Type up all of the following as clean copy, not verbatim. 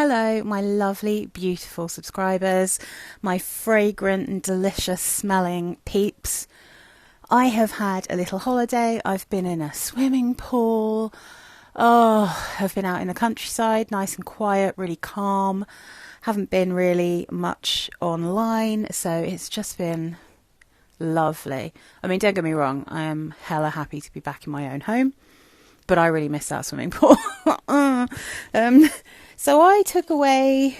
Hello, my lovely, beautiful subscribers, my fragrant and delicious smelling peeps. I have had a little holiday. I've been in a swimming pool. I've been out in the countryside, nice and quiet, really calm. Haven't been really much online, so it's just been lovely. I mean, don't get me wrong, I am hella happy to be back in my own home, but I really miss that swimming pool. So I took away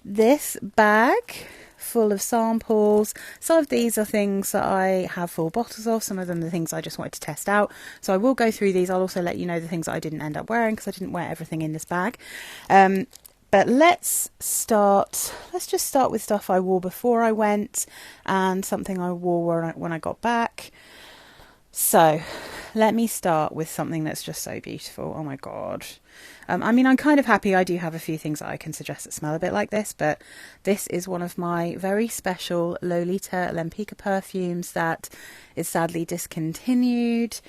this bag full of samples. Some of these are things that I have full bottles of. Some of them are things I just wanted to test out. So I will go through these. I'll also let you know the things that I didn't end up wearing because I didn't wear everything in this bag. But let's just start with stuff I wore before I went and something I wore when I got back. So let me start with something that's just so beautiful. Oh my God. I mean, I'm kind of happy I do have a few things that I can suggest that smell a bit like this, but this is one of my very special Lolita Lempicka perfumes that is sadly discontinued.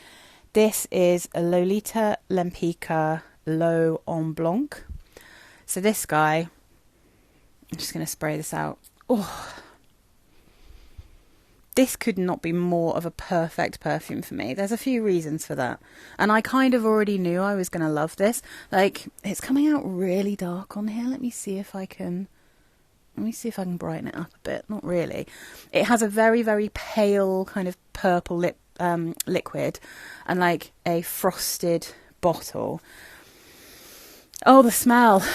This is a Lolita Lempicka L'Eau en Blanc. So this guy, I'm just going to spray this out. Oh, this could not be more of a perfect perfume for me. There's a few reasons for that. And I kind of already knew I was going to love this. Like, it's coming out really dark on here. Let me see if I can brighten it up a bit. Not really. It has a very, very pale kind of purple liquid and like a frosted bottle. Oh, the smell.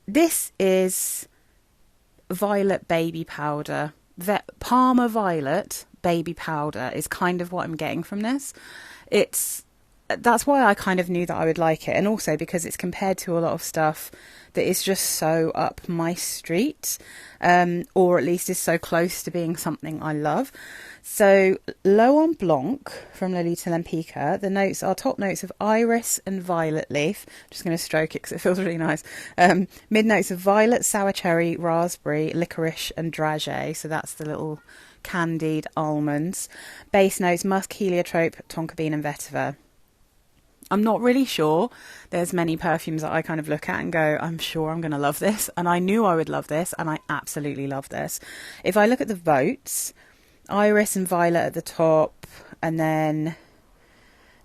This is violet baby powder. Parma violet baby powder is kind of what I'm getting from this. That's why I kind of knew that I would like it, and also because it's compared to a lot of stuff that is just so up my street, or at least is so close to being something I love. So L'Eau en Blanc from Lolita Lempicka, the notes are top notes of iris and violet leaf. I'm just going to stroke it because it feels really nice. Mid notes of violet, sour cherry, raspberry, licorice and dragée. So that's the little candied almonds. Base notes musk, heliotrope, tonka bean and vetiver. I'm not really sure. There's many perfumes that I kind of look at and go, I'm sure I'm going to love this. And I knew I would love this, and I absolutely love this. If I look at the votes, iris and violet at the top, and then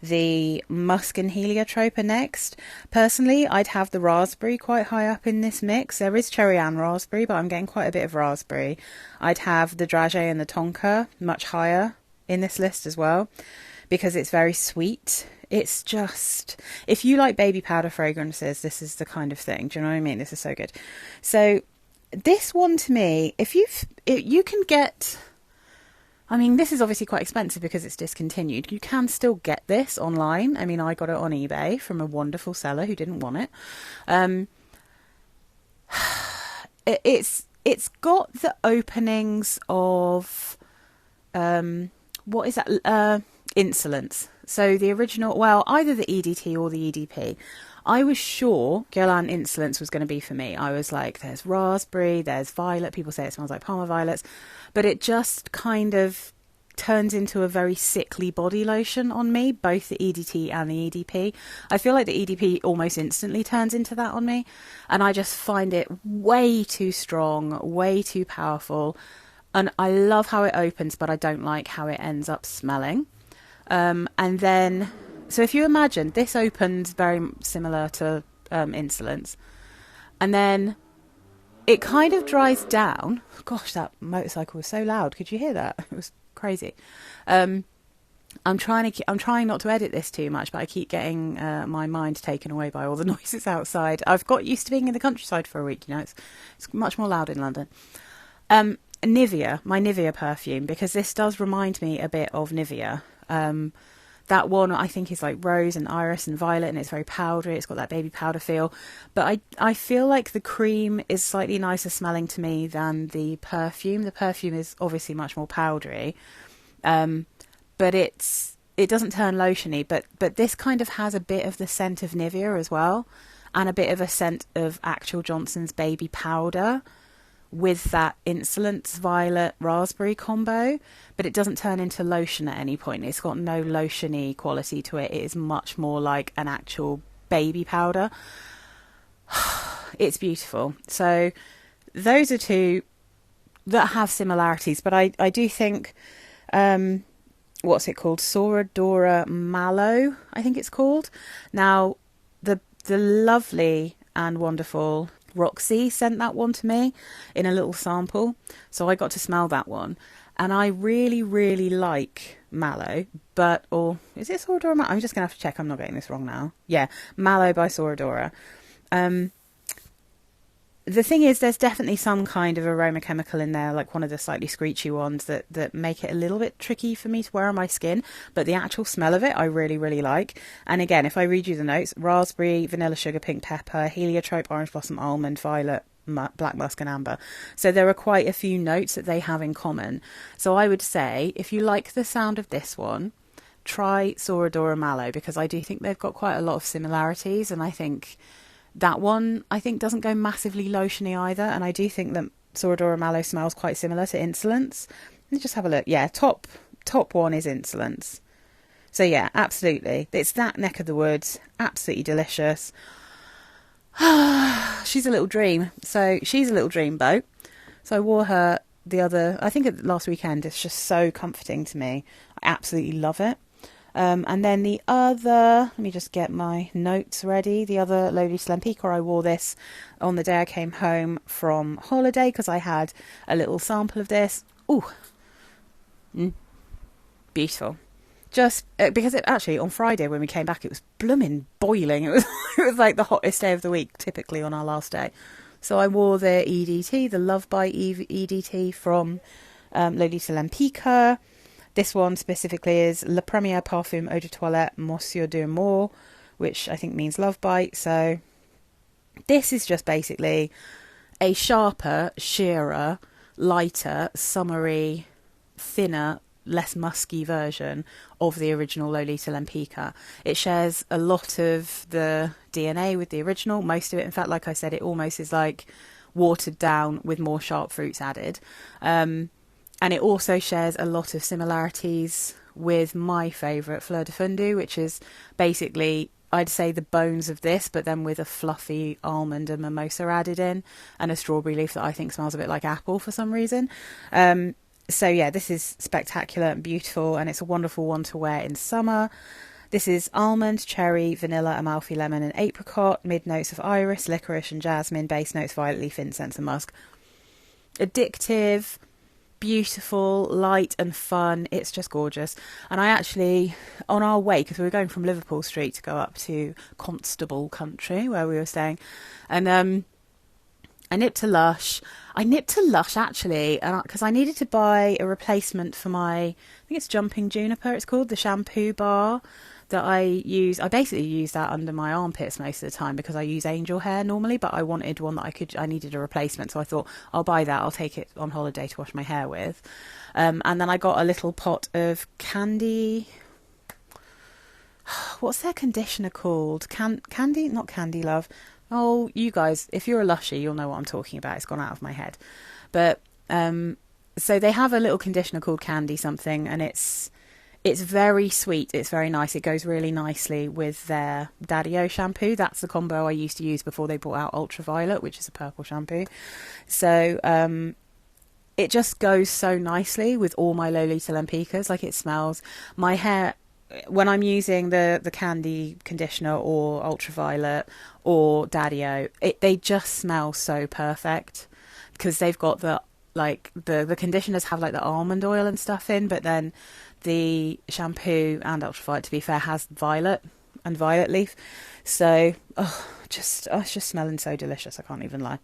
the musk and heliotrope are next. Personally, I'd have the raspberry quite high up in this mix. There is cherry and raspberry, but I'm getting quite a bit of raspberry. I'd have the dragée and the tonka much higher in this list as well, because it's very sweet. It's just, if you like baby powder fragrances, this is the kind of thing. Do you know what I mean? This is so good. So this one to me, if you can get, I mean, this is obviously quite expensive because it's discontinued. You can still get this online. I mean, I got it on eBay from a wonderful seller who didn't want it. It's got the openings of, what is that? Insolence. So the original, well, either the EDT or the EDP. I was sure Guerlain Insolence was going to be for me. I was like, there's raspberry, there's violet. People say it smells like Parma violets. But it just kind of turns into a very sickly body lotion on me, both the EDT and the EDP. I feel like the EDP almost instantly turns into that on me. And I just find it way too strong, way too powerful. And I love how it opens, but I don't like how it ends up smelling. And then, so if you imagine, this opens very similar to Insolence. And then it kind of dries down. Gosh, that motorcycle was so loud. Could you hear that? It was crazy. I'm trying not to edit this too much, but I keep getting my mind taken away by all the noises outside. I've got used to being in the countryside for a week, you know. It's much more loud in London. Nivea, my Nivea perfume, because this does remind me a bit of Nivea. That one I think is like rose and iris and violet, and it's very powdery. It's got that baby powder feel. But I feel like the cream is slightly nicer smelling to me than the perfume. The perfume is obviously much more powdery. But it doesn't turn lotiony. But this kind of has a bit of the scent of Nivea as well, and a bit of a scent of actual Johnson's baby powder, with that Insolence violet raspberry combo, but it doesn't turn into lotion at any point. It's got no lotiony quality to it. It is much more like an actual baby powder. It's beautiful. So those are two that have similarities, but I do think, what's it called? Soradora Mallow, I think it's called. Now, the lovely and wonderful Roxy sent that one to me in a little sample, so I got to smell that one, and I really, really like Mallow, or is it Soradora Mallow? I'm just going to have to check I'm not getting this wrong now. Yeah, Mallow by Soradora. The thing is, there's definitely some kind of aroma chemical in there, like one of the slightly screechy ones that make it a little bit tricky for me to wear on my skin. But the actual smell of it, I really, really like. And again, if I read you the notes, raspberry, vanilla sugar, pink pepper, heliotrope, orange blossom, almond, violet, black musk and amber. So there are quite a few notes that they have in common. So I would say, if you like the sound of this one, try Soradora Mallow, because I do think they've got quite a lot of similarities, and I think that one, doesn't go massively lotiony either, and I do think that Soradora Mallow smells quite similar to Insolence. Let's just have a look. Yeah, top one is Insolence. So yeah, absolutely. It's that neck of the woods. Absolutely delicious. She's a little dream. So she's a little dreamboat. So I wore her last weekend. It's just so comforting to me. I absolutely love it. And then the other, let me just get my notes ready. The other Lolita Lempicka, I wore this on the day I came home from holiday because I had a little sample of this. Ooh, beautiful. Just because it actually on Friday when we came back, it was blooming boiling. It was like the hottest day of the week, typically on our last day. So I wore the EDT, the Love by EDT from Lolita Lempicka. This one specifically is Le Premier Parfum Eau de Toilette Morsure d'Amour, which I think means love bite. So this is just basically a sharper, sheerer, lighter, summery, thinner, less musky version of the original Lolita Lempicka. It shares a lot of the DNA with the original, most of it. In fact, like I said, it almost is like watered down with more sharp fruits added. And it also shares a lot of similarities with my favourite Fleur de Fondue, which is basically, I'd say, the bones of this, but then with a fluffy almond and mimosa added in, and a strawberry leaf that I think smells a bit like apple for some reason. So yeah, this is spectacular and beautiful, and it's a wonderful one to wear in summer. This is almond, cherry, vanilla, amalfi, lemon and apricot, mid notes of iris, licorice and jasmine, base notes violet leaf, incense and musk. Addictive, beautiful, light and fun. It's just gorgeous. And I actually, on our way, because we were going from Liverpool Street to go up to Constable Country where we were staying, and I nipped to Lush. Actually, because I needed to buy a replacement for my, I think it's Jumping Juniper it's called, the shampoo bar that I use. I basically use that under my armpits most of the time because I use angel hair normally, but I wanted one that I needed a replacement, so I thought I'll buy that. I'll take it on holiday to wash my hair with. And then I got a little pot of candy. What's their conditioner called? Candy? Not Candy Love. Oh, you guys, if you're a Lushy, you'll know what I'm talking about. It's gone out of my head. But so they have a little conditioner called Candy something, and it's very sweet. It's very nice. It goes really nicely with their Daddy-O shampoo. That's the combo I used to use before they brought out Ultraviolet, which is a purple shampoo. So it just goes so nicely with all my Lolita Lempickas. Like, it smells. My hair, when I'm using the Candy conditioner or Ultraviolet or Daddy-O, they just smell so perfect because they've got the conditioners have like the almond oil and stuff in, but then the shampoo and Ultraviolet, to be fair, has violet and violet leaf. So it's just smelling so delicious. I can't even lie.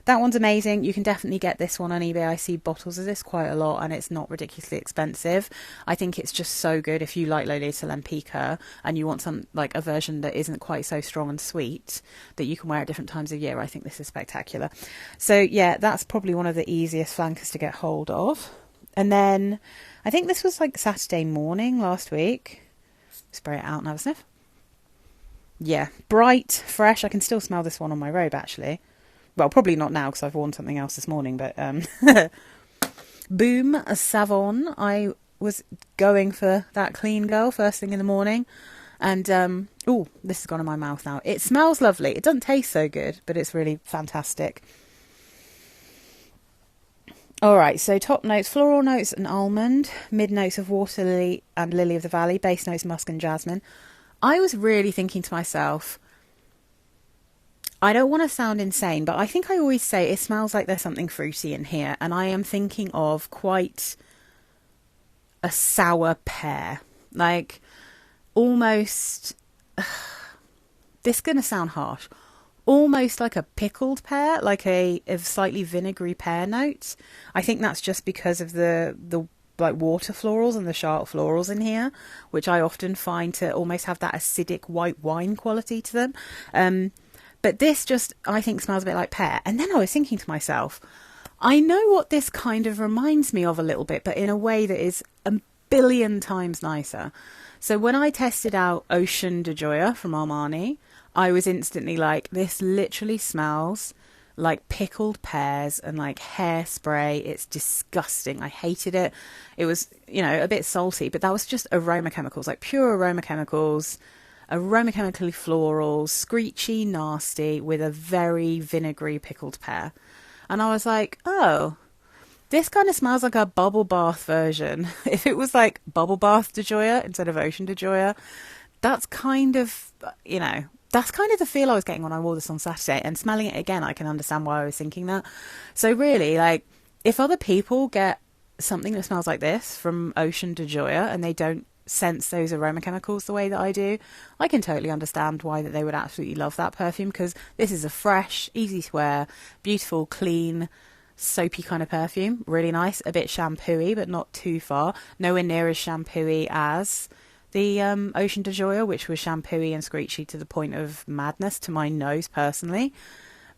That one's amazing. You can definitely get this one on eBay. I see bottles of this quite a lot, and it's not ridiculously expensive. I think it's just so good if you like Lolita Lempicka and you want some, like, a version that isn't quite so strong and sweet that you can wear at different times of year. I think this is spectacular. So yeah, that's probably one of the easiest flankers to get hold of. And then I think this was like Saturday morning last week. Spray it out and have a sniff. Yeah, bright, fresh. I can still smell this one on my robe, actually. Well, probably not now because I've worn something else this morning, but Boum, a Savon. I was going for that clean girl first thing in the morning, And, oh, this has gone in my mouth now. It smells lovely. It doesn't taste so good, but it's really fantastic. All right, so top notes, floral notes and almond, mid notes of water lily and lily of the valley, base notes musk and jasmine. I was really thinking to myself, I don't want to sound insane, but I think I always say it smells like there's something fruity in here. And I am thinking of quite a sour pear, like almost, this is going to sound harsh, almost like a pickled pear, like a slightly vinegary pear note. I think that's just because of the like water florals and the sharp florals in here, which I often find to almost have that acidic white wine quality to them. But this just, I think, smells a bit like pear. And then I was thinking to myself, I know what this kind of reminds me of a little bit, but in a way that is a billion times nicer. So when I tested out Ocean de Joya from Armani, I was instantly like, this literally smells like pickled pears and like hairspray. It's disgusting. I hated it. It was, a bit salty, but that was just aroma chemicals, like pure aroma chemicals. Aromachemically floral, screechy, nasty, with a very vinegary pickled pear. And I was like, oh, this kind of smells like a bubble bath version. If it was like bubble bath de Joya instead of Ocean de Joya, that's kind of, that's kind of the feel I was getting when I wore this on Saturday. And smelling it again, I can understand why I was thinking that. So really, like, if other people get something that smells like this from Ocean de Joya and they don't sense those aroma chemicals the way that I do, I can totally understand why that they would absolutely love that perfume, because this is a fresh, easy to wear, beautiful, clean, soapy kind of perfume. Really nice, a bit shampooey, but not too far. Nowhere near as shampooey as the Ocean de Joya, which was shampooey and screechy to the point of madness to my nose personally.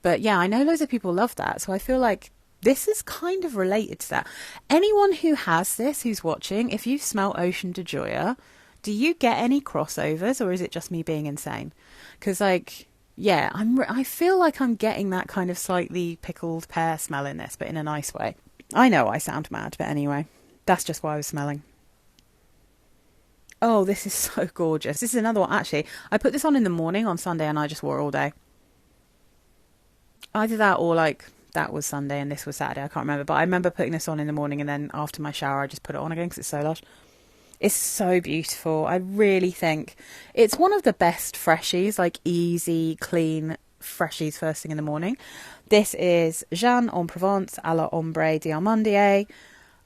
But yeah, I know loads of people love that, so I feel like this is kind of related to that. Anyone who has this, who's watching, if you smell Ocean de Joya, do you get any crossovers, or is it just me being insane? Because, like, yeah, I feel like I'm getting that kind of slightly pickled pear smell in this, but in a nice way. I know I sound mad, but anyway, that's just what I was smelling. Oh, this is so gorgeous. This is another one, actually. I put this on in the morning on Sunday, and I just wore it all day. Either that or, like, that was Sunday and this was Saturday, I can't remember, but I remember putting this on in the morning, and then after my shower I just put it on again because it's so lush. It's so beautiful. I really think it's one of the best freshies, like easy, clean freshies first thing in the morning. This is Jeanne en Provence à la Ombre d'Amandiers.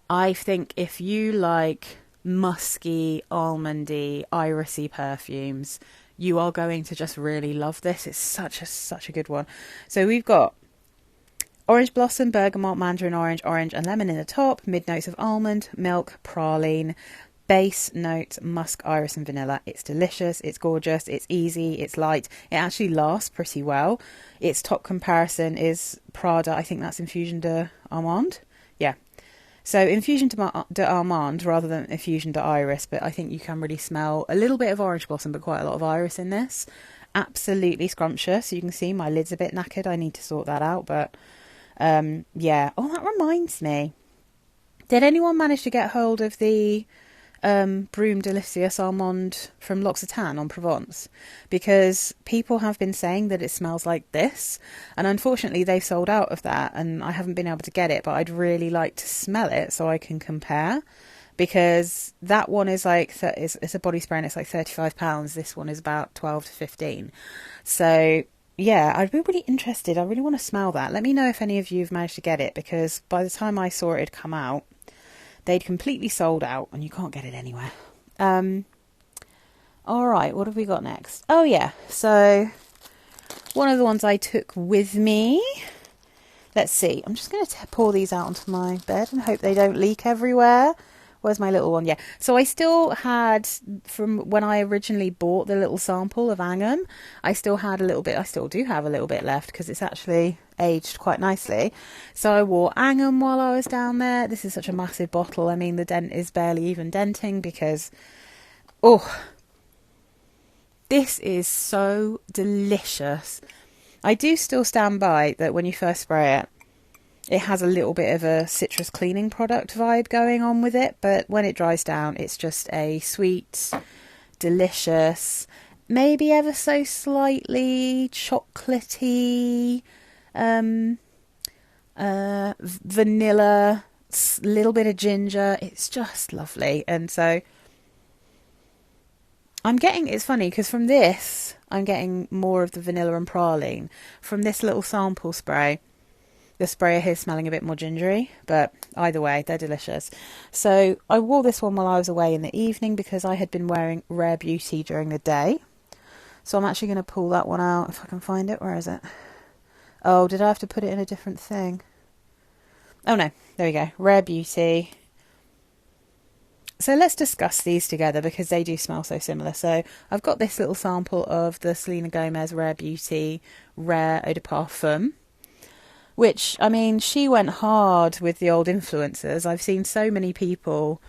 I think if you like musky, almondy, irisy perfumes, you are going to just really love this. It's such a good one. So we've got orange blossom, bergamot, mandarin orange, orange and lemon in the top. Mid notes of almond, milk, praline. Base notes, musk, iris and vanilla. It's delicious, it's gorgeous, it's easy, it's light. It actually lasts pretty well. Its top comparison is Prada. I think that's Infusion de Armand. Yeah. So Infusion de Armand rather than Infusion de Iris. But I think you can really smell a little bit of orange blossom, but quite a lot of iris in this. Absolutely scrumptious. You can see my lid's a bit knackered. I need to sort that out, but... yeah. Oh, that reminds me. Did anyone manage to get hold of the Broom Delicious Almond from L'Occitane en Provence? Because people have been saying that it smells like this, and unfortunately they've sold out of that and I haven't been able to get it, but I'd really like to smell it so I can compare, because that one is like, it's a body spray and it's like £35. This one is about 12 to 15. So yeah, I'd be really interested. I really want to smell that. Let me know if any of you have managed to get it, because by the time I saw it had come out, they'd completely sold out and you can't get it anywhere. All right, what have we got next? Oh yeah, so one of the ones I took with me. Let's see. I'm just going to pour these out onto my bed and hope they don't leak everywhere. Where's my little one? Yeah. So I still had, from when I originally bought the little sample of Angham, I still had a little bit, I still do have a little bit left because it's actually aged quite nicely. So I wore Angham while I was down there. This is such a massive bottle. I mean, the dent is barely even denting because, oh, this is so delicious. I do still stand by that when you first spray it, it has a little bit of a citrus cleaning product vibe going on with it, but when it dries down, it's just a sweet, delicious, maybe ever so slightly chocolatey, vanilla, little bit of ginger. It's just lovely. And so it's funny because from this, I'm getting more of the vanilla and praline. From this little sample spray, the sprayer here is smelling a bit more gingery, but either way, they're delicious. So I wore this one while I was away in the evening because I had been wearing Rare Beauty during the day. So I'm actually going to pull that one out if I can find it. Where is it? Oh, did I have to put it in a different thing? Oh no, there we go. Rare Beauty. So let's discuss these together because they do smell so similar. So I've got this little sample of the Selena Gomez Rare Beauty Rare Eau de Parfum, which, I mean, she went hard with the old influencers. I've seen so many people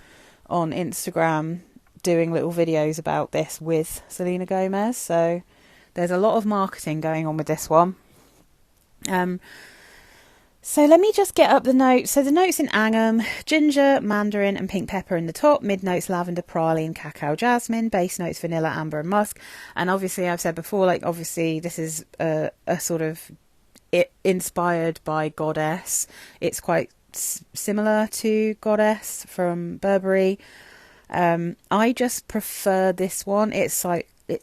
on Instagram doing little videos about this with Selena Gomez. So there's a lot of marketing going on with this one. So let me just get up the notes. So the notes in Angham: ginger, mandarin and pink pepper in the top. Mid notes lavender, praline, cacao, jasmine. Base notes vanilla, amber and musk. And obviously I've said before, like obviously this is a sort of inspired by Goddess. It's quite similar to Goddess from Burberry. I just prefer this one. It's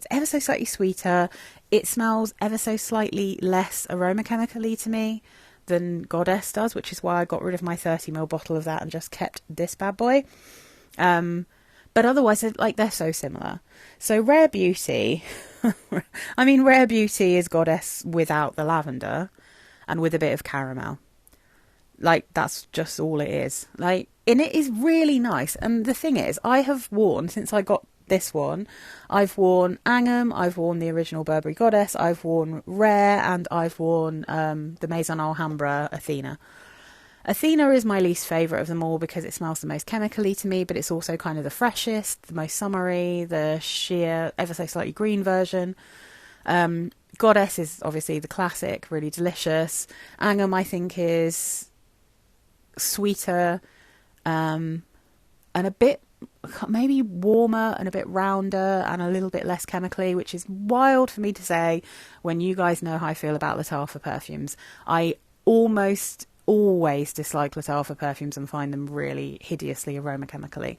ever so slightly sweeter. It smells ever so slightly less aroma chemically to me than Goddess does, which is why I got rid of my 30ml bottle of that and just kept this bad boy. But otherwise, they're so similar. So Rare Beauty, I mean, Rare Beauty is Goddess without the lavender and with a bit of caramel. Like, that's just all it is. Like, and it is really nice. And the thing is, I have worn, since I got this one, I've worn Angham, I've worn the original Burberry Goddess, I've worn Rare, and I've worn the Maison Alhambra Athena. Athena is my least favourite of them all because it smells the most chemically to me, but it's also kind of the freshest, the most summery, the sheer, ever so slightly green version. Goddess is obviously the classic, really delicious. Angham, I think, is sweeter and a bit maybe warmer and a bit rounder and a little bit less chemically, which is wild for me to say when you guys know how I feel about Lattafa perfumes. I almost always dislike Lattafa perfumes and find them really hideously aroma chemically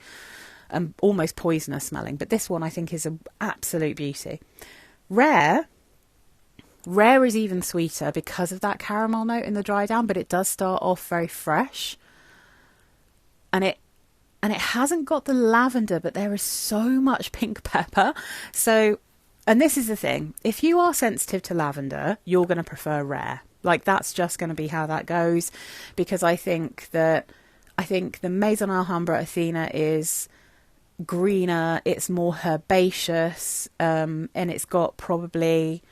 and almost poisonous smelling, but this one I think is an absolute beauty. Rare is even sweeter because of that caramel note in the dry down, but it does start off very fresh and it hasn't got the lavender, but there is so much pink pepper. So, and this is the thing, if you are sensitive to lavender, you're going to prefer Rare. Like, that's just going to be how that goes, because I think the Maison Alhambra Athena is greener, it's more herbaceous, and it's got probably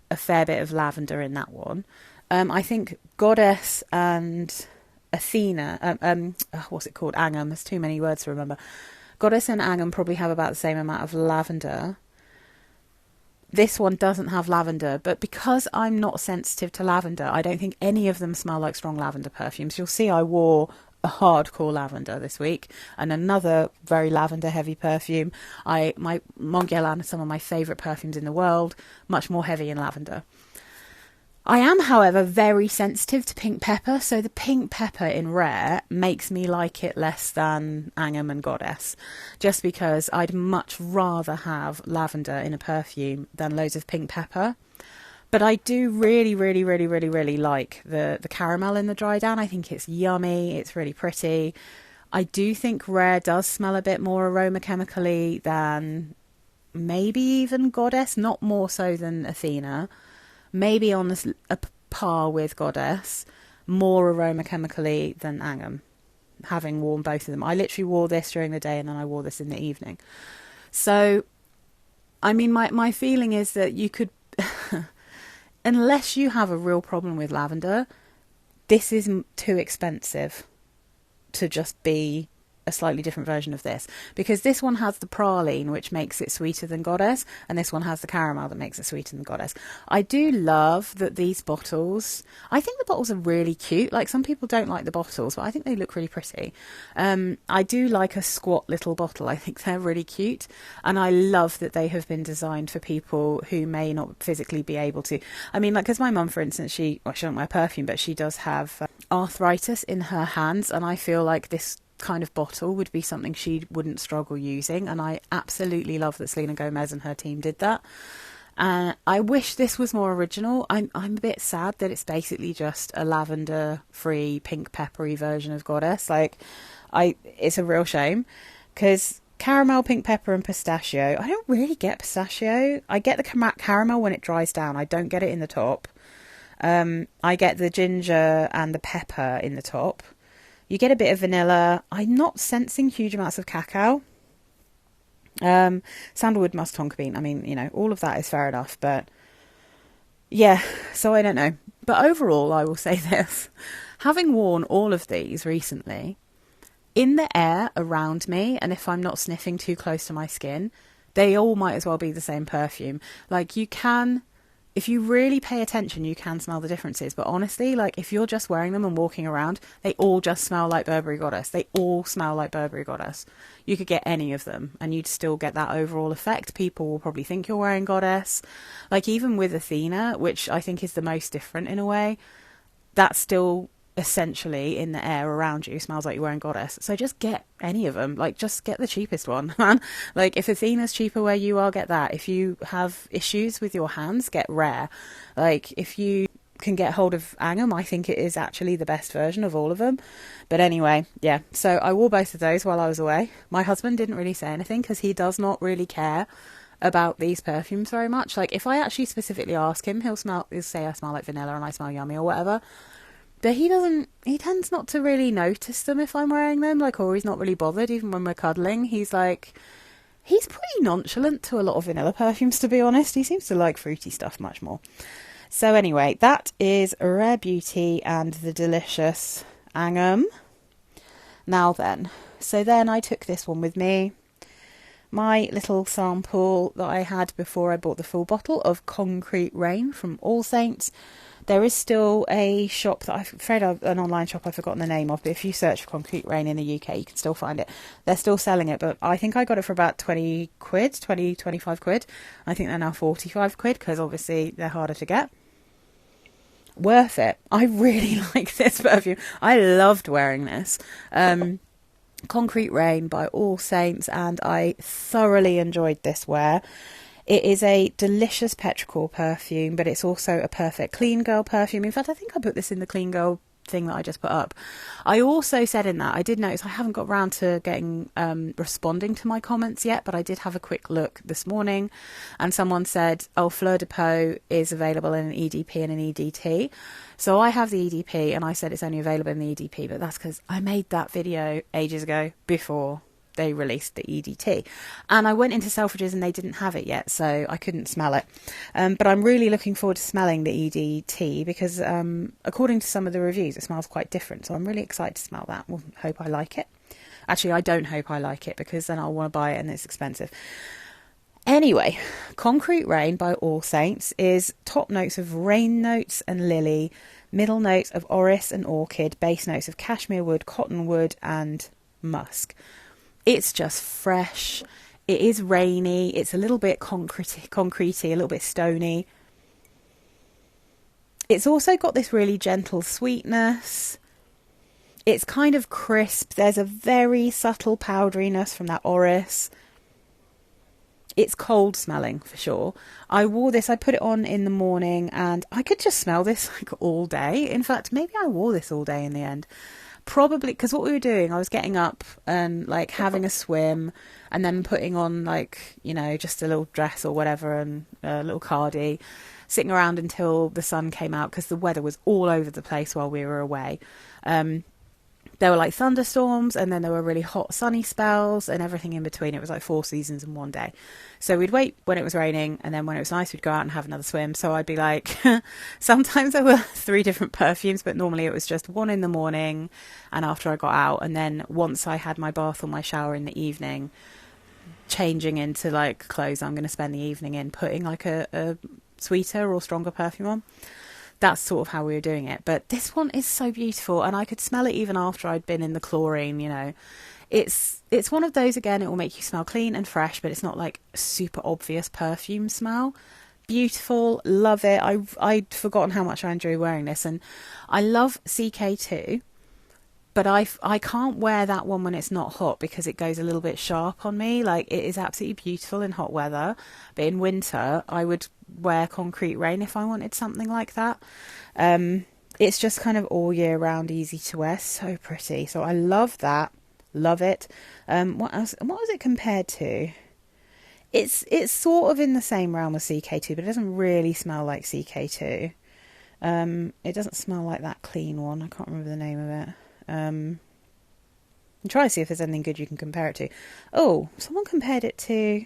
a fair bit of lavender in that one. I think Goddess and Athena, what's it called? Angham. There's too many words to remember. Goddess and Angham probably have about the same amount of lavender. This one doesn't have lavender, but because I'm not sensitive to lavender, I don't think any of them smell like strong lavender perfumes. You'll see I wore a hardcore lavender this week and another very lavender heavy perfume. My Mont Guerlain is some of my favourite perfumes in the world, much more heavy in lavender. I am, however, very sensitive to pink pepper, so the pink pepper in Rare makes me like it less than Angham and Goddess, just because I'd much rather have lavender in a perfume than loads of pink pepper. But I do really, really, really, really, really like the caramel in the dry down. I think it's yummy, it's really pretty. I do think Rare does smell a bit more aroma chemically than maybe even Goddess, not more so than Athena. Maybe on a par with Goddess, more aroma chemically than Angham, having worn both of them. I literally wore this during the day and then I wore this in the evening. So, I mean, my feeling is that you could, unless you have a real problem with lavender, this is too expensive to just be a slightly different version of this, because this one has the praline, which makes it sweeter than Goddess, and this one has the caramel that makes it sweeter than Goddess. I do love that these bottles, I think the bottles are really cute. Like, some people don't like the bottles, but I think they look really pretty. I do like a squat little bottle. I think they're really cute, and I love that they have been designed for people who may not physically be able to. I mean, like, because my mum, for instance, she doesn't wear perfume, but she does have arthritis in her hands, and I feel like this kind of bottle would be something she wouldn't struggle using, and I absolutely love that Selena Gomez and her team did that. I wish this was more original. I'm a bit sad that it's basically just a lavender free pink peppery version of Goddess. Like, it's a real shame, because caramel, pink pepper and pistachio, I don't really get pistachio. I get the caramel when it dries down. I don't get it in the top. I get the ginger and the pepper in the top. You get a bit of vanilla. I'm not sensing huge amounts of cacao. Sandalwood, musk, tonka bean. I mean, you know, all of that is fair enough. But yeah, so I don't know. But overall, I will say this. Having worn all of these recently, in the air around me, and if I'm not sniffing too close to my skin, they all might as well be the same perfume. Like, you can... if you really pay attention, you can smell the differences. But honestly, like, if you're just wearing them and walking around, they all just smell like Burberry Goddess. They all smell like Burberry Goddess. You could get any of them and you'd still get that overall effect. People will probably think you're wearing Goddess. Like, even with Athena, which I think is the most different in a way, that's still essentially in the air around you smells like you're wearing Goddess. So just get any of them. Like, just get the cheapest one, man. Like, if Athena's cheaper where you are, get that. If you have issues with your hands, get Rare. Like, if you can get hold of Angham, I think it is actually the best version of all of them. But anyway, yeah, so I wore both of those while I was away. My husband didn't really say anything because he does not really care about these perfumes very much. Like, if I actually specifically ask him, he'll say I smell like vanilla and I smell yummy or whatever. But he tends not to really notice them if I'm wearing them, like, or he's not really bothered. Even when we're cuddling, he's pretty nonchalant to a lot of vanilla perfumes, to be honest. He seems to like fruity stuff much more. So anyway, that is Rare Beauty and the delicious Angham. Now then, I took this one with me. My little sample that I had before I bought the full bottle of Concrete Rain from All Saints. There is still a shop that I'm afraid an online shop I've forgotten the name of, but if you search for Concrete Rain in the UK, you can still find it. They're still selling it, but I think I got it for about 25 quid. I think they're now 45 quid, because obviously they're harder to get. Worth it. I really like this perfume. I loved wearing this. Concrete Rain by All Saints, and I thoroughly enjoyed this wear. It is a delicious petrichor perfume, but it's also a perfect clean girl perfume. In fact, I think I put this in the clean girl thing that I just put up. I also said in that, I did notice I haven't got round to responding to my comments yet, but I did have a quick look this morning, and someone said, oh, Fleur de Peau is available in an EDP and an EDT. So I have the EDP, and I said it's only available in the EDP, but that's because I made that video ages ago before they released the EDT, and I went into Selfridges and they didn't have it yet, so I couldn't smell it. But I'm really looking forward to smelling the EDT, because according to some of the reviews it smells quite different, so I'm really excited to smell that. We'll hope I like it. Actually, I don't hope I like it, because then I'll want to buy it and it's expensive. Anyway, Concrete Rain by All Saints is top notes of rain notes and lily, middle notes of orris and orchid, base notes of cashmere wood, cottonwood and musk. It's just fresh. It is rainy. It's a little bit concretey, a little bit stony. It's also got this really gentle sweetness. It's kind of crisp. There's a very subtle powderiness from that orris. It's cold smelling for sure. I wore this, I put it on in the morning, and I could just smell this like all day. In fact, maybe I wore this all day in the end. Probably because what we were doing, I was getting up and like having a swim and then putting on like, you know, just a little dress or whatever and a little cardi, sitting around until the sun came out, because the weather was all over the place while we were away. But there were like thunderstorms, and then there were really hot sunny spells, and everything in between. It was like 4 seasons in one day. So we'd wait when it was raining, and then when it was nice, we'd go out and have another swim. So I'd be like, sometimes there were 3 different perfumes, but normally it was just one in the morning and after I got out, and then once I had my bath or my shower in the evening, changing into like clothes I'm going to spend the evening in, putting like a sweeter or stronger perfume on. That's sort of how we were doing it. But this one is so beautiful, and I could smell it even after I'd been in the chlorine, you know. It's one of those, again, it will make you smell clean and fresh, but it's not like super obvious perfume smell. Beautiful, love it. I'd forgotten how much I enjoy wearing this, and I love CK2, but I can't wear that one when it's not hot because it goes a little bit sharp on me. Like, it is absolutely beautiful in hot weather, but in winter I would wear Concrete Rain if I wanted something like that. It's just kind of all year round, easy to wear, so pretty. So I love that, love it. What else? What was it compared to? It's sort of in the same realm as CK2, but it doesn't really smell like CK2. It doesn't smell like that clean one. I can't remember the name of it. Try to see if there's anything good you can compare it to. Oh, someone compared it to...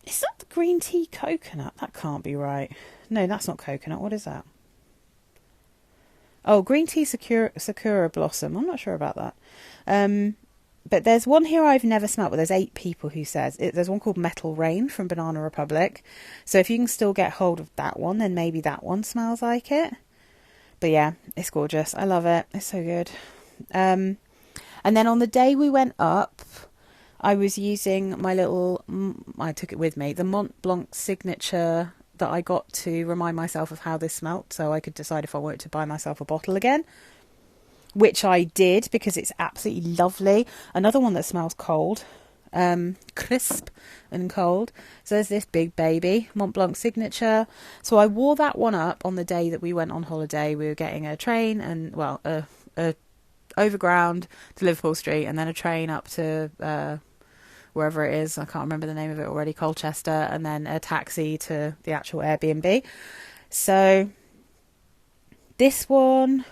Is that the green tea coconut? That can't be right. No, that's not coconut. What is that? Oh, green tea Sakura blossom. I'm not sure about that. But there's one here I've never smelled, but there's 8 people who says it. There's one called Metal Rain from Banana Republic. So if you can still get hold of that one, then maybe that one smells like it. But yeah, it's gorgeous. I love it. It's so good. And then on the day we went up, I was using my little, I took it with me, the Mont Blanc signature that I got to remind myself of how this smelt, so I could decide if I wanted to buy myself a bottle again, which I did because it's absolutely lovely. Another one that smells cold, crisp and cold. So there's this big baby, Mont Blanc signature. So I wore that one up on the day that we went on holiday. We were getting a train and, well, a overground to Liverpool Street, and then a train up to wherever it is, I can't remember the name of it already, Colchester, and then a taxi to the actual Airbnb. So this one,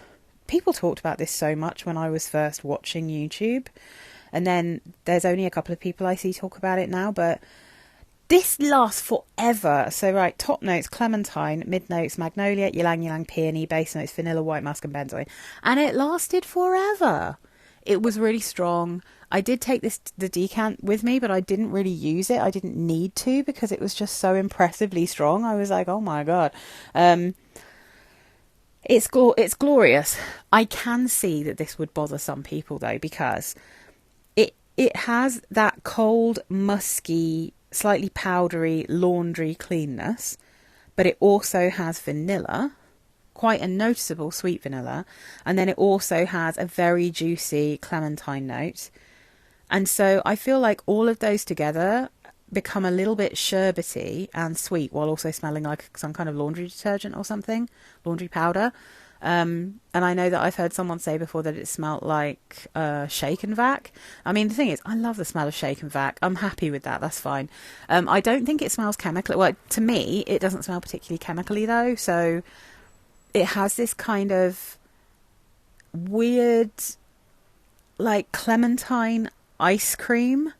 people talked about this so much when I was first watching YouTube, and then there's only a couple of people I see talk about it now, but this lasts forever. So right, top notes, clementine, mid notes, magnolia, ylang ylang, peony, base notes, vanilla, white musk and benzoin, and it lasted forever. It was really strong. I did take the decant with me, but I didn't really use it. I didn't need to because it was just so impressively strong. I was like, oh my god. It's glorious. I can see that this would bother some people though, because it has that cold, musky, slightly powdery laundry cleanness, but it also has vanilla, quite a noticeable sweet vanilla, and then it also has a very juicy clementine note. And so I feel like all of those together become a little bit sherbety and sweet while also smelling like some kind of laundry detergent or something, laundry powder. And I know that I've heard someone say before that it smelled like Shake and Vac. I mean, the thing is, I love the smell of Shake and Vac. I'm happy with that. That's fine. I don't think it smells chemically. Well, to me, it doesn't smell particularly chemically though. So it has this kind of weird, like clementine ice cream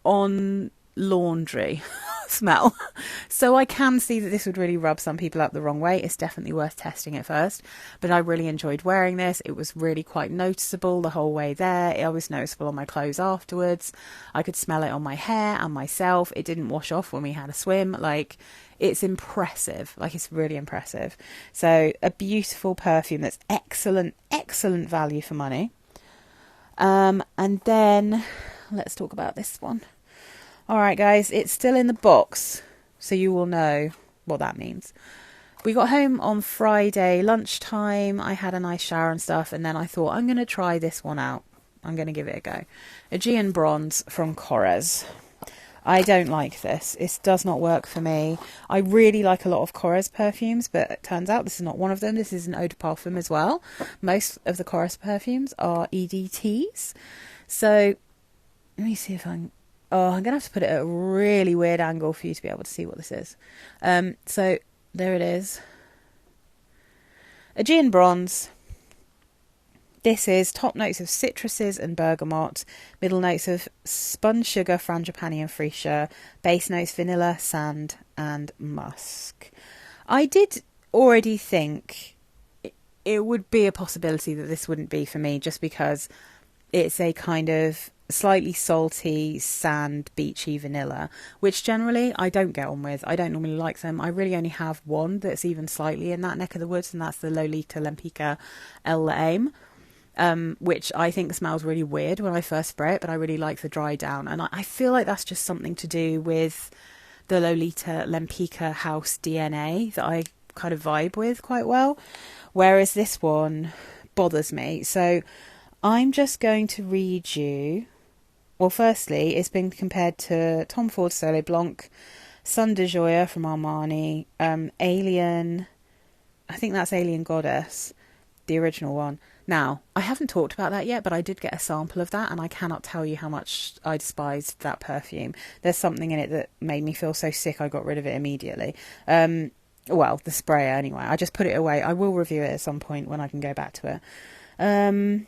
on laundry smell. So I can see that this would really rub some people up the wrong way. It's definitely worth testing it first, but I really enjoyed wearing this. It was really quite noticeable the whole way there. It was noticeable on my clothes afterwards. I could smell it on my hair and myself. It didn't wash off when we had a swim. Like, it's impressive. Like, it's really impressive. So a beautiful perfume that's excellent value for money. And then let's talk about this one. All right, guys, it's still in the box, so you will know what that means. We got home on Friday lunchtime. I had a nice shower and stuff, and then I thought, I'm going to try this one out. I'm going to give it a go. Aegean Bronze from Korres. I don't like this. It does not work for me. I really like a lot of Korres perfumes, but it turns out this is not one of them. This is an eau de parfum as well. Most of the Korres perfumes are EDTs. So let me see if I can... Oh, I'm going to have to put it at a really weird angle for you to be able to see what this is. So there it is. Aegean Bronze. This is top notes of citruses and bergamot, middle notes of spun sugar, frangipani and freesia, base notes vanilla, sand and musk. I did already think it would be a possibility that this wouldn't be for me, just because it's a kind of slightly salty, sand, beachy vanilla, which generally I don't get on with. I don't normally like them. I really only have one that's even slightly in that neck of the woods, and that's the Lolita Lempicka El Aim, which I think smells really weird when I first spray it, but I really like the dry down. And I feel like that's just something to do with the Lolita Lempicka house DNA that I kind of vibe with quite well, whereas this one bothers me. So I'm just going to read you. Well, firstly, it's been compared to Tom Ford's Soleil Blanc, Sun de Joya from Armani, Alien, I think that's Alien Goddess, the original one. Now, I haven't talked about that yet, but I did get a sample of that, and I cannot tell you how much I despised that perfume. There's something in it that made me feel so sick I got rid of it immediately. Well, the sprayer anyway. I just put it away. I will review it at some point when I can go back to it.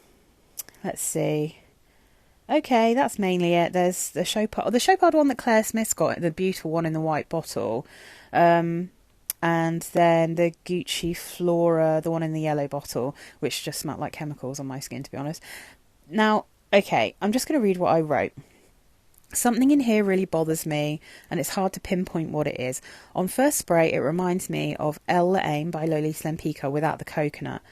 Let's see. Okay, that's mainly it. There's the Chopard one that Claire Smith's got, the beautiful one in the white bottle. And then the Gucci Flora, the one in the yellow bottle, which just smelled like chemicals on my skin, to be honest. Now, okay, I'm just going to read what I wrote. Something in here really bothers me, and it's hard to pinpoint what it is. On first spray, it reminds me of El Aim by Lolita Lempicka without the coconut.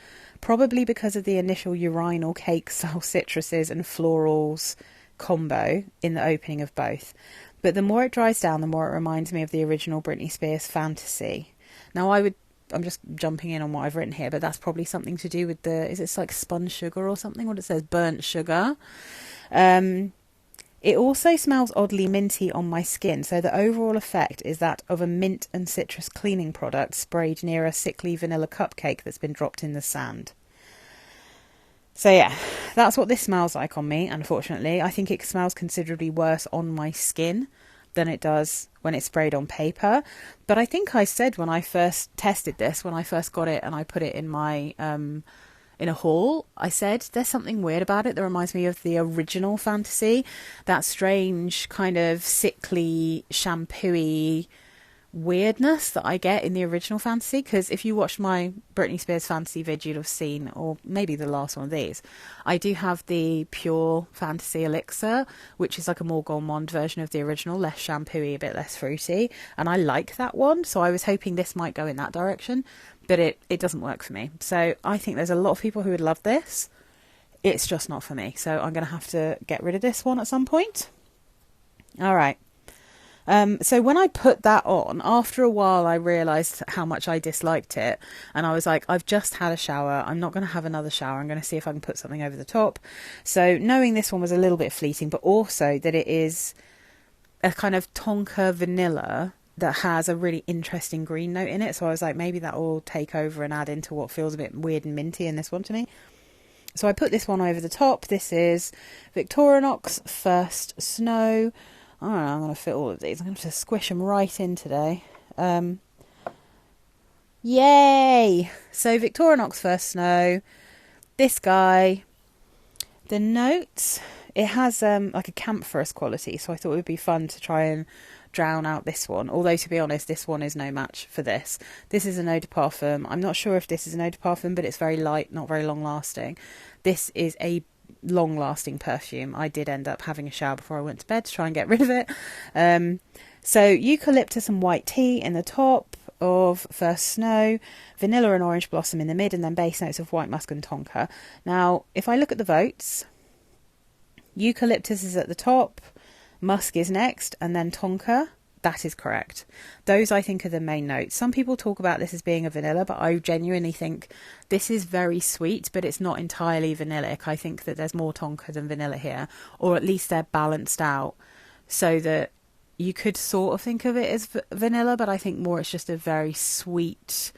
Probably because of the initial urinal cake-style citruses and florals combo in the opening of both. But the more it dries down, the more it reminds me of the original Britney Spears Fantasy. Now, I'm just jumping in on what I've written here, but that's probably something to do with is it like spun sugar or something? What it says, burnt sugar. It also smells oddly minty on my skin, so the overall effect is that of a mint and citrus cleaning product sprayed near a sickly vanilla cupcake that's been dropped in the sand. So yeah, that's what this smells like on me, unfortunately. I think it smells considerably worse on my skin than it does when it's sprayed on paper. But I think I said when I first tested this, when I first got it and I put it in my in a haul, I said there's something weird about it that reminds me of the original Fantasy, that strange kind of sickly, shampooey weirdness that I get in the original Fantasy. Because if you watched my Britney Spears Fantasy vid, you'd have seen, or maybe the last one of these, I do have the pure Fantasy elixir, which is like a more gourmand version of the original, less shampooey, a bit less fruity, and I like that one. So I was hoping this might go in that direction, but it doesn't work for me. So I think there's a lot of people who would love this. It's just not for me. So I'm going to have to get rid of this one at some point. All right. So when I put that on, after a while I realised how much I disliked it, and I was like, I've just had a shower, I'm not going to have another shower, I'm going to see if I can put something over the top. So knowing this one was a little bit fleeting, but also that it is a kind of tonka vanilla that has a really interesting green note in it, so I was like, maybe that will take over and add into what feels a bit weird and minty in this one to me. So I put this one over the top. This is Victorinox First Snow. I don't know, I'm going to fit all of these. I'm going to have to squish them right in today. Yay! So Victorinox First Snow. This guy, the notes, it has like a camphora's quality, so I thought it would be fun to try and drown out this one. Although, to be honest, this one is no match for this. This is an eau de parfum. I'm not sure if this is an eau de parfum, but it's very light, not very long lasting. This is a long lasting perfume. I did end up having a shower before I went to bed to try and get rid of it. So eucalyptus and white tea in the top of First Snow, vanilla and orange blossom in the mid, and then base notes of white musk and tonka. Now, if I look at the votes, eucalyptus is at the top, musk is next, and then tonka. That is correct. Those, I think, are the main notes. Some people talk about this as being a vanilla, but I genuinely think this is very sweet, but it's not entirely vanillic. I think that there's more tonka than vanilla here, or at least they're balanced out so that you could sort of think of it as vanilla, but I think more it's just a very sweet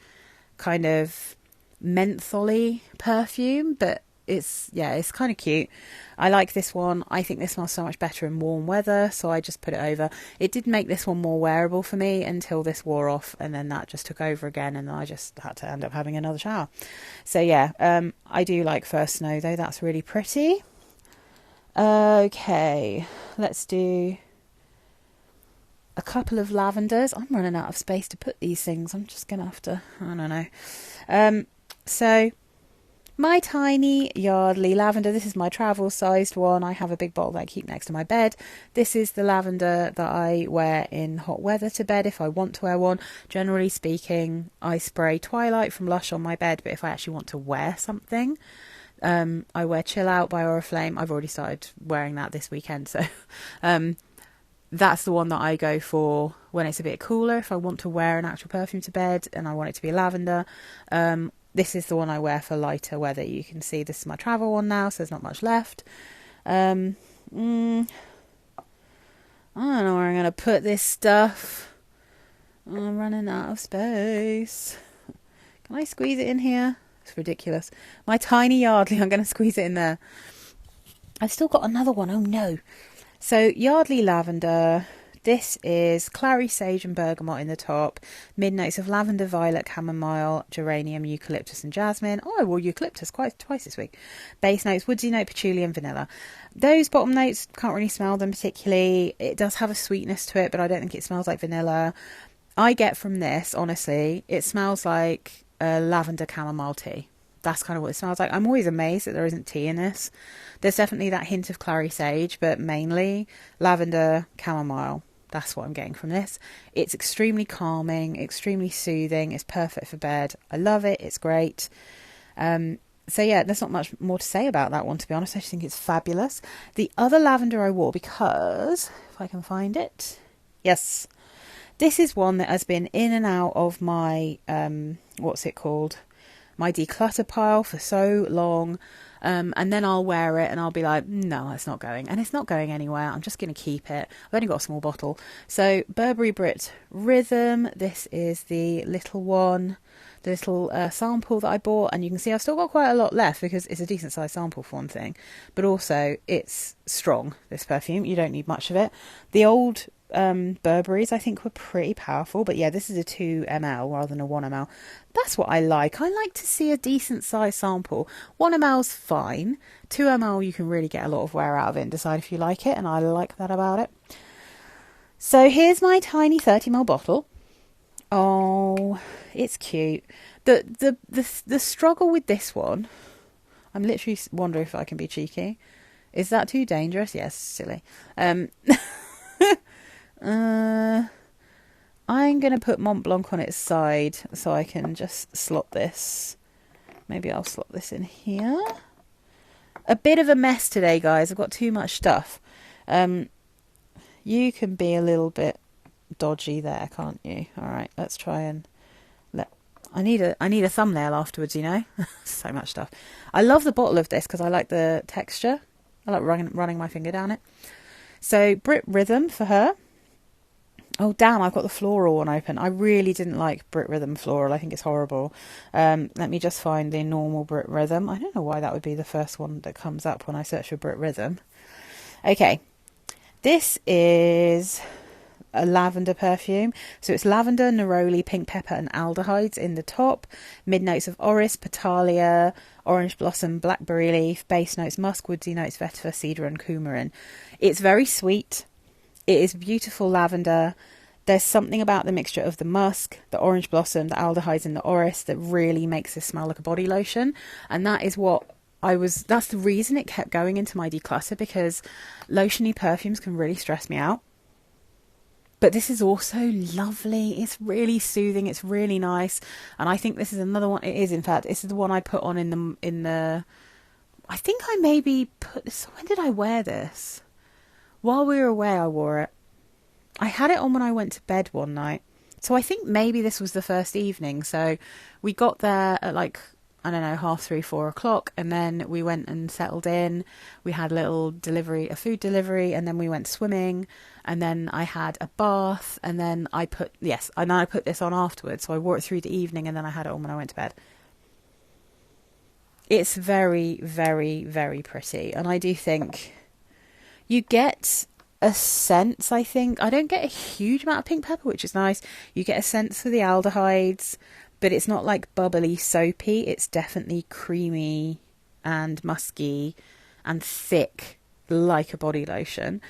kind of mentholy perfume, but it's kind of cute. I like this one. I think this smells so much better in warm weather, so I just put it over. It did make this one more wearable for me until this wore off, and then that just took over again, and I just had to end up having another shower. So yeah, I do like First Snow though. That's really pretty. Okay, let's do a couple of lavenders. I'm running out of space to put these things. I'm just gonna have to, I don't know. So my tiny Yardley lavender. This is my travel sized one. I have a big bottle that I keep next to my bed. This is the lavender that I wear in hot weather to bed if I want to wear one. Generally speaking, I spray Twilight from Lush on my bed, but if I actually want to wear something, I wear Chill Out by Oriflame. I've already started wearing that this weekend, so that's the one that I go for when it's a bit cooler. If I want to wear an actual perfume to bed and I want it to be lavender, this is the one I wear for lighter weather. You can see this is my travel one now, so there's not much left. I don't know where I'm going to put this stuff. I'm running out of space. Can I squeeze it in here? It's ridiculous. My tiny Yardley, I'm going to squeeze it in there. I've still got another one. Oh no. So Yardley lavender. This is clary sage and bergamot in the top. Mid notes of lavender, violet, chamomile, geranium, eucalyptus and jasmine. Oh, I wore eucalyptus twice this week. Base notes, woodsy note, patchouli and vanilla. Those bottom notes, can't really smell them particularly. It does have a sweetness to it, but I don't think it smells like vanilla. I get from this, honestly, it smells like a lavender chamomile tea. That's kind of what it smells like. I'm always amazed that there isn't tea in this. There's definitely that hint of clary sage, but mainly lavender, chamomile. That's what I'm getting from this. It's extremely calming, extremely soothing. It's perfect for bed. I love it. It's great. So yeah, there's not much more to say about that one, to be honest. I just think it's fabulous. The other lavender I wore, because if I can find it, yes, this is one that has been in and out of my what's it called, my declutter pile for so long. And then I'll wear it and I'll be like, no, it's not going. And it's not going anywhere. I'm just going to keep it. I've only got a small bottle. So Burberry Brit Rhythm. This is the little one, the little sample that I bought. And you can see I've still got quite a lot left because it's a decent size sample for one thing. But also it's strong, this perfume. You don't need much of it. The old Burberrys I think were pretty powerful, but yeah, this is a 2 ml rather than a 1 ml. That's what I like. I like to see a decent size sample. 1 ml's fine. 2 ml you can really get a lot of wear out of it and decide if you like it, and I like that about it. So here's my tiny 30 ml bottle. Oh, it's cute. The struggle with this one, I'm literally wondering if I can be cheeky. Is that too dangerous? Yes, silly. I'm going to put Mont Blanc on its side so I can just slot this. Maybe I'll slot this in here. A bit of a mess today, guys. I've got too much stuff. You can be a little bit dodgy there, can't you? All right, let's try and I need a thumbnail afterwards, you know. So much stuff. I love the bottle of this because I like the texture. I like running my finger down it. So Brit Rhythm for her. Oh damn, I've got the floral one open. I really didn't like Brit Rhythm floral. I think it's horrible. Let me just find the normal Brit Rhythm. I don't know why that would be the first one that comes up when I search for Brit Rhythm. Okay, this is a lavender perfume. So it's lavender, neroli, pink pepper and aldehydes in the top. Mid notes of orris, petalia, orange blossom, blackberry leaf. Base notes musk, woodsy notes vetiver, cedar and coumarin. It's very sweet. It is beautiful lavender. There's something about the mixture of the musk, the orange blossom, the aldehydes and the orris that really makes this smell like a body lotion. And that is what that's the reason it kept going into my declutter, because lotiony perfumes can really stress me out. But this is also lovely. It's really soothing. It's really nice. And I think this is another one. It is, in fact, this is the one I put on in the I think I maybe put this, when did I wear this? While we were away, I wore it. I had it on when I went to bed one night. So I think maybe this was the first evening. So we got there at like, I don't know, 3:30, 4 o'clock. And then we went and settled in. We had a little delivery, a food delivery. And then we went swimming. And then I had a bath. And then I put this on afterwards. So I wore it through the evening and then I had it on when I went to bed. It's very, very, very pretty. And I do think you get a sense, I think. I don't get a huge amount of pink pepper, which is nice. You get a sense for the aldehydes, but it's not like bubbly soapy. It's definitely creamy and musky and thick, like a body lotion.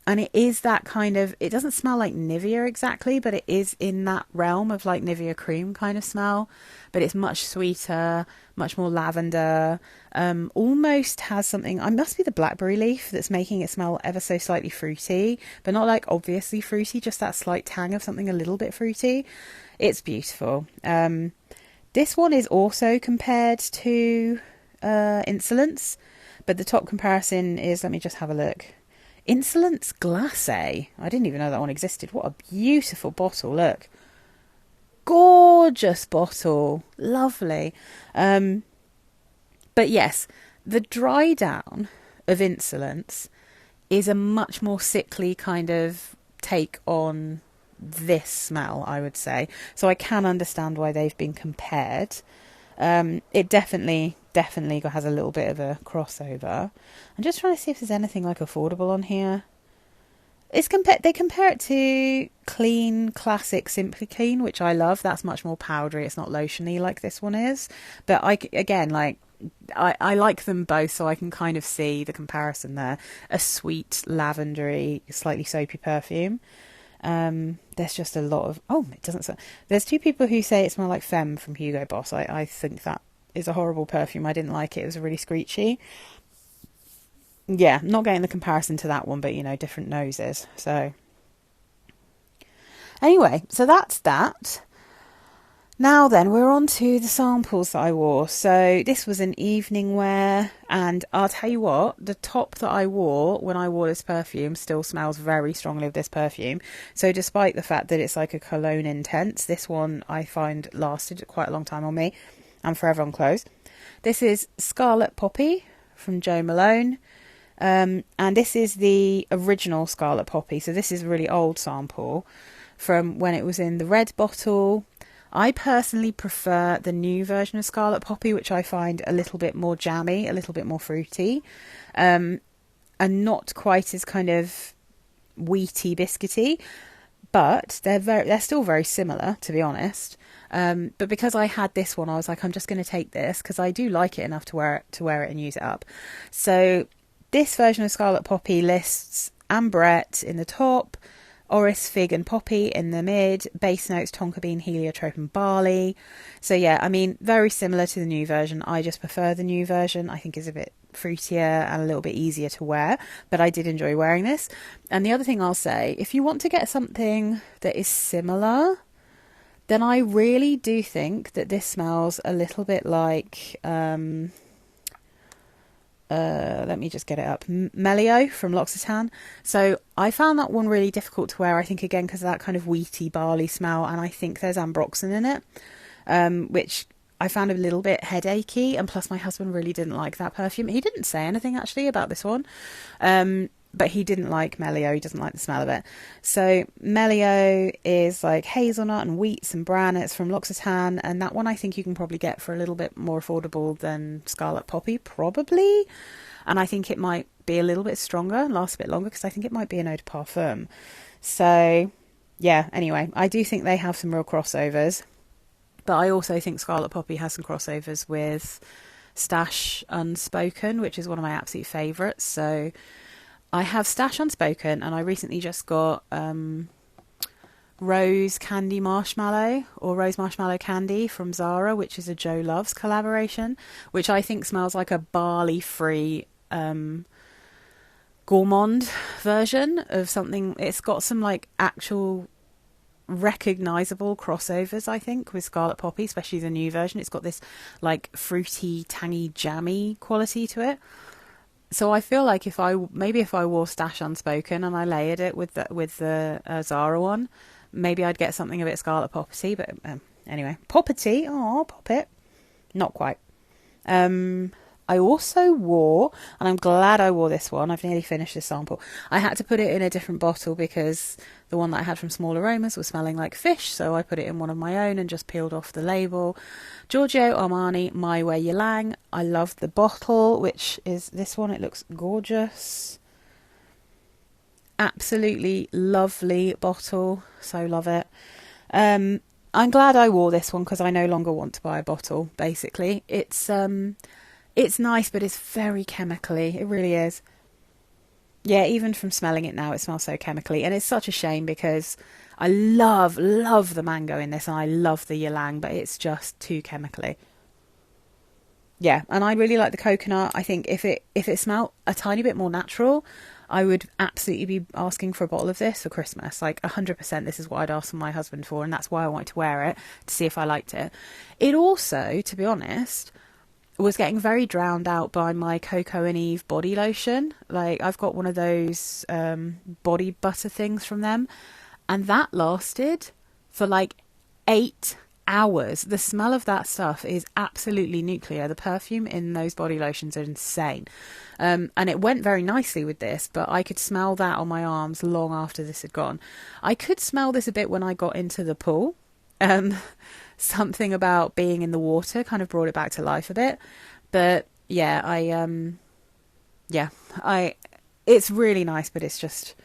And it is that kind of, it doesn't smell like Nivea exactly, but it is in that realm of like Nivea cream kind of smell. But it's much sweeter, much more lavender, almost has something, it must be the blackberry leaf that's making it smell ever so slightly fruity, but not like obviously fruity, just that slight tang of something a little bit fruity. It's beautiful. This one is also compared to Insolence, but the top comparison is, let me just have a look. Insolence Glacé. I didn't even know that one existed. What a beautiful bottle, look. Gorgeous bottle. Lovely. But yes, the dry down of Insolence is a much more sickly kind of take on this smell, I would say. So I can understand why they've been compared. It definitely has a little bit of a crossover. I'm just trying to see if there's anything like affordable on here. They compare it to Clean Classic Simply Clean, which I love. That's much more powdery. It's not lotiony like this one is. But I like them both, so I can kind of see the comparison there. A sweet, lavendery, slightly soapy perfume. There's just a lot of... Oh, it doesn't smell... There's two people who say it smells like Femme from Hugo Boss. I think that is a horrible perfume. I didn't like it. It was really screechy. Yeah, not getting the comparison to that one, but, you know, different noses. So, anyway, so that's that. Now then, we're on to the samples that I wore. So this was an evening wear, and I'll tell you what, the top that I wore when I wore this perfume still smells very strongly of this perfume. So despite the fact that it's like a cologne intense, this one I find lasted quite a long time on me and forever on clothes. This is Scarlet Poppy from Jo Malone. And this is the original Scarlet Poppy. So this is a really old sample from when it was in the red bottle. I personally prefer the new version of Scarlet Poppy, which I find a little bit more jammy, a little bit more fruity, and not quite as kind of wheaty, biscuity. But they're still very similar, to be honest. But because I had this one, I was like, I'm just going to take this because I do like it enough to wear it and use it up. So this version of Scarlet Poppy lists ambrette in the top, orris, fig and poppy in the mid, base notes tonka bean, heliotrope and barley. So yeah, I mean, very similar to the new version. I just prefer the new version. I think it's a bit fruitier and a little bit easier to wear, but I did enjoy wearing this. And the other thing I'll say, if you want to get something that is similar, then I really do think that this smells a little bit like let me just get it up. Melio from L'Occitane. So I found that one really difficult to wear, I think, again, because of that kind of wheaty barley smell. And I think there's ambroxan in it, which I found a little bit headachy. And plus my husband really didn't like that perfume. He didn't say anything actually about this one. But he didn't like Melio. He doesn't like the smell of it. So Melio is like hazelnut and wheats and bran. It's from L'Occitane. And that one I think you can probably get for a little bit more affordable than Scarlet Poppy, probably. And I think it might be a little bit stronger and last a bit longer because I think it might be an eau de parfum. So, yeah, anyway, I do think they have some real crossovers. But I also think Scarlet Poppy has some crossovers with Stash Unspoken, which is one of my absolute favourites. So I have Stash Unspoken, and I recently just got Rose Candy Marshmallow, or Rose Marshmallow Candy from Zara, which is a Joe Loves collaboration, which I think smells like a barley-free gourmand version of something. It's got some like actual recognisable crossovers, I think, with Scarlet Poppy, especially the new version. It's got this like fruity, tangy, jammy quality to it. So I feel like if I wore Stash Unspoken and I layered it with the Zara one, maybe I'd get something a bit Scarlet Poppy. But anyway, Poppity, oh, pop it, not quite. I also wore, and I'm glad I wore this one, I've nearly finished this sample. I had to put it in a different bottle because the one that I had from Small Aromas was smelling like fish, so I put it in one of my own and just peeled off the label. Giorgio Armani My Way Ylang. I love the bottle, which is this one. It looks gorgeous. Absolutely lovely bottle, so love it. I'm glad I wore this one because I no longer want to buy a bottle, basically. It's nice, but it's very chemically. It really is. Yeah, even from smelling it now, it smells so chemically. And it's such a shame because I love the mango in this and I love the ylang, but it's just too chemically. Yeah, and I really like the coconut. I think if it smelled a tiny bit more natural, I would absolutely be asking for a bottle of this for Christmas. Like 100%, this is what I'd ask my husband for, and that's why I wanted to wear it, to see if I liked it. It also, to be honest, was getting very drowned out by my Coco and Eve body lotion. Like, I've got one of those body butter things from them, and that lasted for like 8 hours. The smell of that stuff is absolutely nuclear. The perfume in those body lotions are insane. And it went very nicely with this, but I could smell that on my arms long after this had gone. I could smell this a bit when I got into the pool. Something about being in the water kind of brought it back to life a bit. But yeah, it's really nice, but it's just,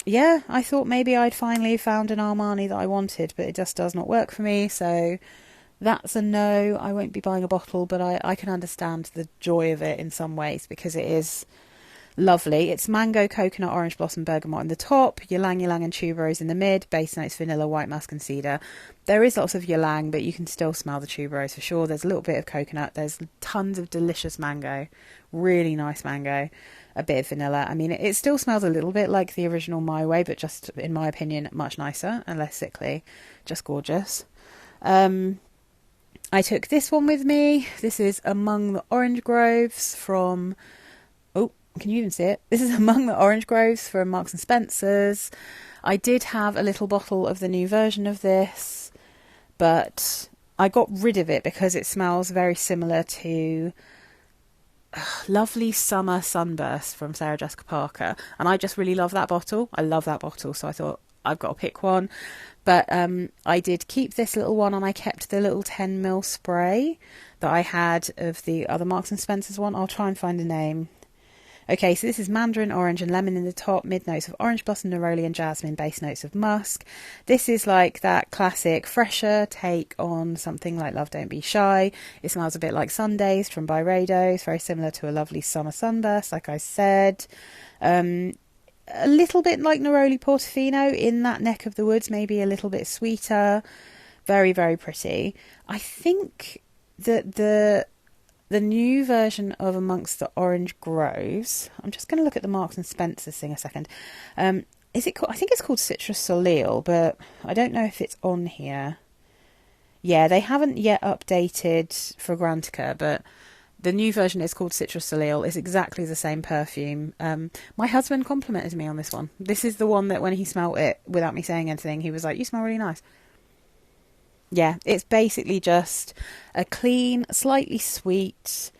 yeah, I thought maybe I'd finally found an Armani that I wanted, but it just does not work for me. So that's a no. I won't be buying a bottle, but I can understand the joy of it in some ways because it is lovely. It's mango, coconut, orange blossom, bergamot in the top, ylang and tuberose in the mid, base notes vanilla, white musk and cedar. There is lots of ylang, but you can still smell the tuberose for sure. There's a little bit of coconut. There's tons of delicious mango, really nice mango, a bit of vanilla. I mean, it still smells a little bit like the original My Way, but just, in my opinion, much nicer and less sickly. Just gorgeous. I took this one with me. This is Among the Orange Groves from... Can you even see it? This is Among the Orange Groves from Marks and Spencer's. I did have a little bottle of the new version of this, but I got rid of it because it smells very similar to Lovely Summer Sunburst from Sarah Jessica Parker. And I just really love that bottle. I love that bottle, so I thought I've got to pick one. But I did keep this little one, and I kept the little 10ml spray that I had of the other Marks and Spencer's one. I'll try and find the name. Okay, so this is mandarin orange and lemon in the top, mid notes of orange blossom, neroli and jasmine, base notes of musk. This is like that classic fresher take on something like Love Don't Be Shy. It smells a bit like Sundays from Byredo. It's very similar to a Lovely Summer Sunburst, like I said. A little bit like Neroli Portofino in that neck of the woods, maybe a little bit sweeter. Very, very pretty. I think that the new version of Amongst the Orange Groves, I'm just going to look at the Marks and Spencer's thing a second. Is it called, I think it's called Citrus Soleil, but I don't know if it's on here. Yeah, they haven't yet updated Fragrantica, but the new version is called Citrus Soleil. It's exactly the same perfume. My husband complimented me on this one. This is the one that when he smelled it, without me saying anything, he was like, "You smell really nice." Yeah, it's basically just a clean, slightly sweet,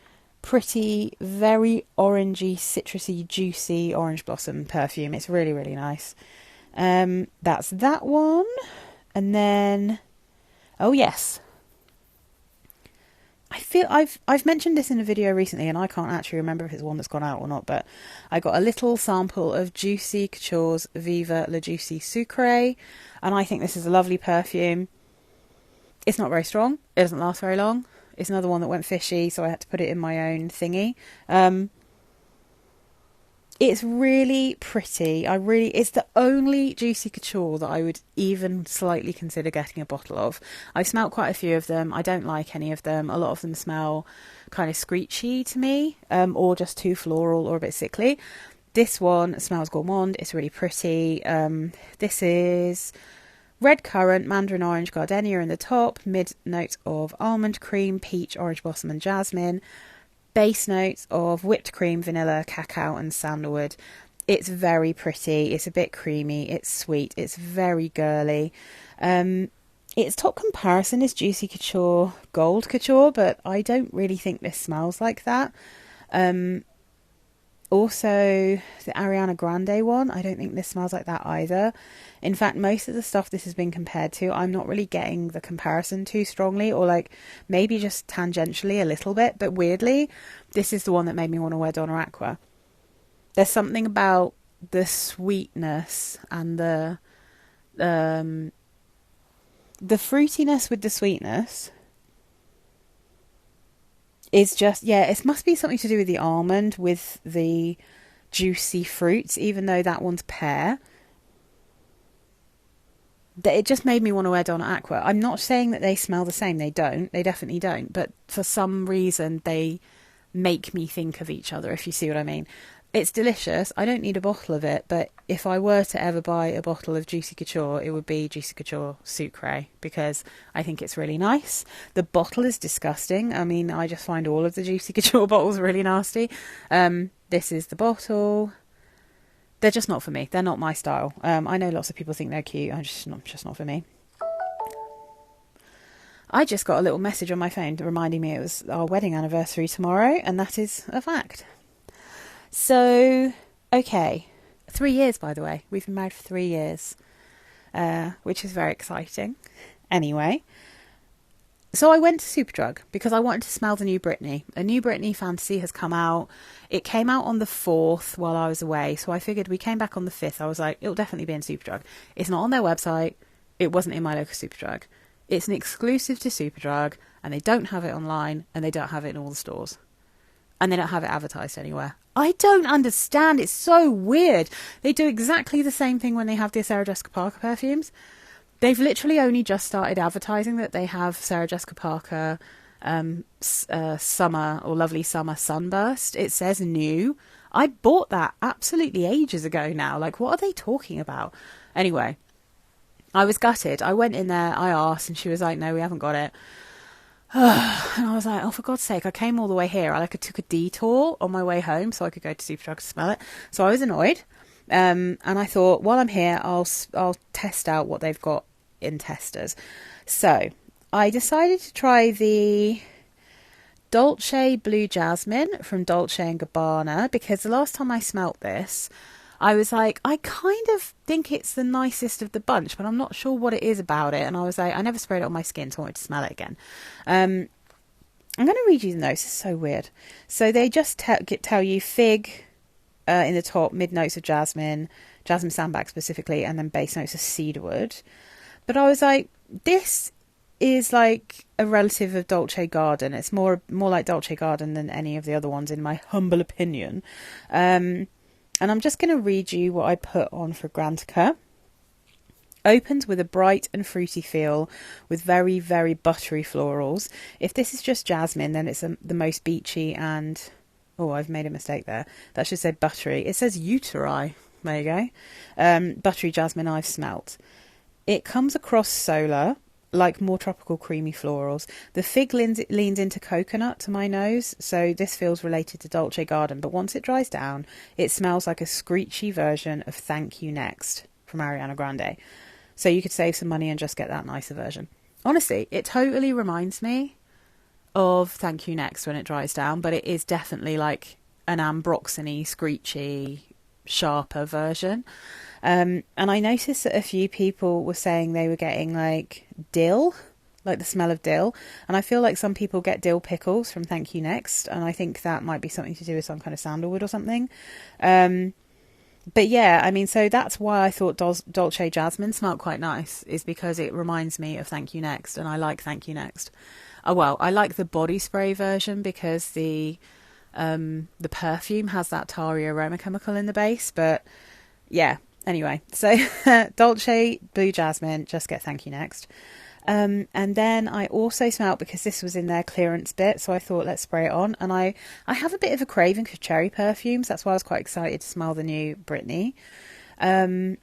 pretty, very orangey, citrusy, juicy orange blossom perfume. It's really, really nice. That's that one. And then, oh yes. I feel I've mentioned this in a video recently, and I can't actually remember if it's one that's gone out or not, but I got a little sample of Juicy Couture's Viva La Juicy Sucre, and I think this is a lovely perfume. It's not very strong. It doesn't last very long. It's another one that went fishy, so I had to put it in my own thingy. It's really pretty. It's the only Juicy Couture that I would even slightly consider getting a bottle of. I've smelt quite a few of them. I don't like any of them. A lot of them smell kind of screechy to me, or just too floral or a bit sickly. This one smells gourmand. It's really pretty. This is red currant, mandarin orange, gardenia in the top, mid notes of almond cream, peach, orange blossom and jasmine, base notes of whipped cream, vanilla, cacao and sandalwood. It's very pretty. It's a bit creamy. It's sweet. It's very girly. its top comparison is Juicy Couture Gold Couture, but I don't really think this smells like that. Also, the Ariana Grande one, I don't think this smells like that either. In fact, most of the stuff this has been compared to, I'm not really getting the comparison too strongly, or like maybe just tangentially a little bit, but weirdly, this is the one that made me want to wear Donna Aqua. There's something about the sweetness and the fruitiness with the sweetness is just, yeah, it must be something to do with the almond with the juicy fruits, even though that one's pear. It just made me want to wear Donna Aqua. I'm not saying that they smell the same. They don't. They definitely don't. But for some reason, they make me think of each other, if you see what I mean. It's delicious. I don't need a bottle of it, but if I were to ever buy a bottle of Juicy Couture, it would be Juicy Couture Sucre, because I think it's really nice. The bottle is disgusting. I mean, I just find all of the Juicy Couture bottles really nasty. This is the bottle. They're just not for me. They're not my style. I know lots of people think they're cute. Just not for me. I just got a little message on my phone reminding me it was our wedding anniversary tomorrow, and that is a fact. So, okay, 3 years, by the way. We've been married for 3 years, which is very exciting. Anyway, so I went to Superdrug because I wanted to smell the new Britney. A new Britney Fantasy has come out. It came out on the 4th while I was away, so I figured we came back on the 5th. I was like, it'll definitely be in Superdrug. It's not on their website. It wasn't in my local Superdrug. It's an exclusive to Superdrug, and they don't have it online, and they don't have it in all the stores. And they don't have it advertised anywhere. I don't understand. It's so weird. They do exactly the same thing when they have the Sarah Jessica Parker perfumes. They've literally only just started advertising that they have Sarah Jessica Parker Summer or Lovely Summer Sunburst. It says new. I bought that absolutely ages ago now. Like, what are they talking about? Anyway, I was gutted. I went in there, I asked, and she was like, no, we haven't got it. And I was like, oh, for God's sake, I came all the way here. I took a detour on my way home so I could go to Superdrug to smell it. So I was annoyed. And I thought, while I'm here, I'll test out what they've got in testers. So I decided to try the Dolce Blue Jasmine from Dolce&Gabbana, because the last time I smelt this, I was like, I kind of think it's the nicest of the bunch, but I'm not sure what it is about it. And I was like, I never sprayed it on my skin, so I wanted to smell it again. I'm going to read you the notes. It's so weird. So they just tell you fig in the top, mid notes of jasmine sandbag specifically, and then base notes of cedarwood. But I was like, this is like a relative of Dolce Garden. It's more like Dolce Garden than any of the other ones, in my humble opinion. And I'm just going to read you what I put on Fragrantica. Opens with a bright and fruity feel with very, very buttery florals. If this is just jasmine, then it's the most beachy and... Oh, I've made a mistake there. That should say buttery. It says uteri. There you go. Buttery jasmine I've smelt. It comes across solar, like more tropical creamy florals. The fig leans into coconut to my nose, so this feels related to Dolce Garden, but once it dries down, it smells like a screechy version of Thank You Next from Ariana Grande. So you could save some money and just get that nicer version. Honestly, it totally reminds me of Thank You Next when it dries down, but it is definitely like an ambroxany, screechy, sharper version. And I noticed that a few people were saying they were getting like dill, like the smell of dill. And I feel like some people get dill pickles from Thank You Next. And I think that might be something to do with some kind of sandalwood or something. But yeah, I mean, so that's why I thought Dolce Jasmine smelled quite nice, is because it reminds me of Thank You Next. And I like Thank You Next. Oh, well, I like the body spray version because the perfume has that tarry aroma chemical in the base. But yeah. Anyway, so Dolce Blue Jasmine, just get Thank You Next. And then I also smelt, because this was in their clearance bit, so I thought let's spray it on. And I have a bit of a craving for cherry perfumes. That's why I was quite excited to smell the new Britney. Yeah,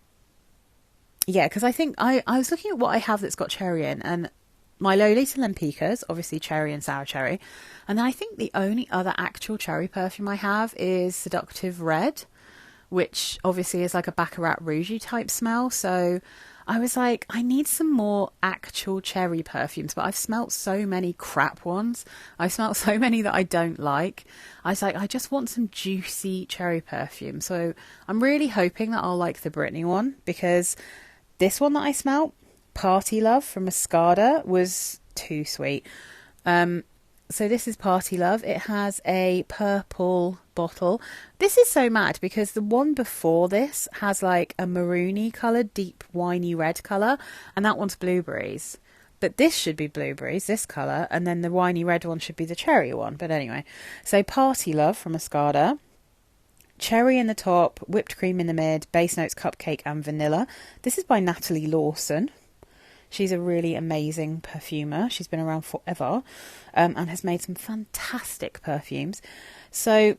because I think I was looking at what I have that's got cherry in, and my Lolita Lempickas, obviously cherry and sour cherry. And then I think the only other actual cherry perfume I have is Seductive Red, which obviously is like a Baccarat Rouge type smell. So I was like, I need some more actual cherry perfumes, but I've smelt so many crap ones. I've smelt so many that I don't like. I was like, I just want some juicy cherry perfume. So I'm really hoping that I'll like the Brittany one, because this one that I smelt, Party Love from Muscada, was too sweet. So this is Party Love. It has a purple bottle. This is so mad because the one before this has like a maroony coloured, deep winey red colour, and that one's blueberries. But this should be blueberries, this colour, and then the winey red one should be the cherry one. But anyway, so Party Love from Muscada. Cherry in the top, whipped cream in the mid, base notes cupcake and vanilla. This is by Natalie Lawson. She's a really amazing perfumer. She's been around forever, and has made some fantastic perfumes. So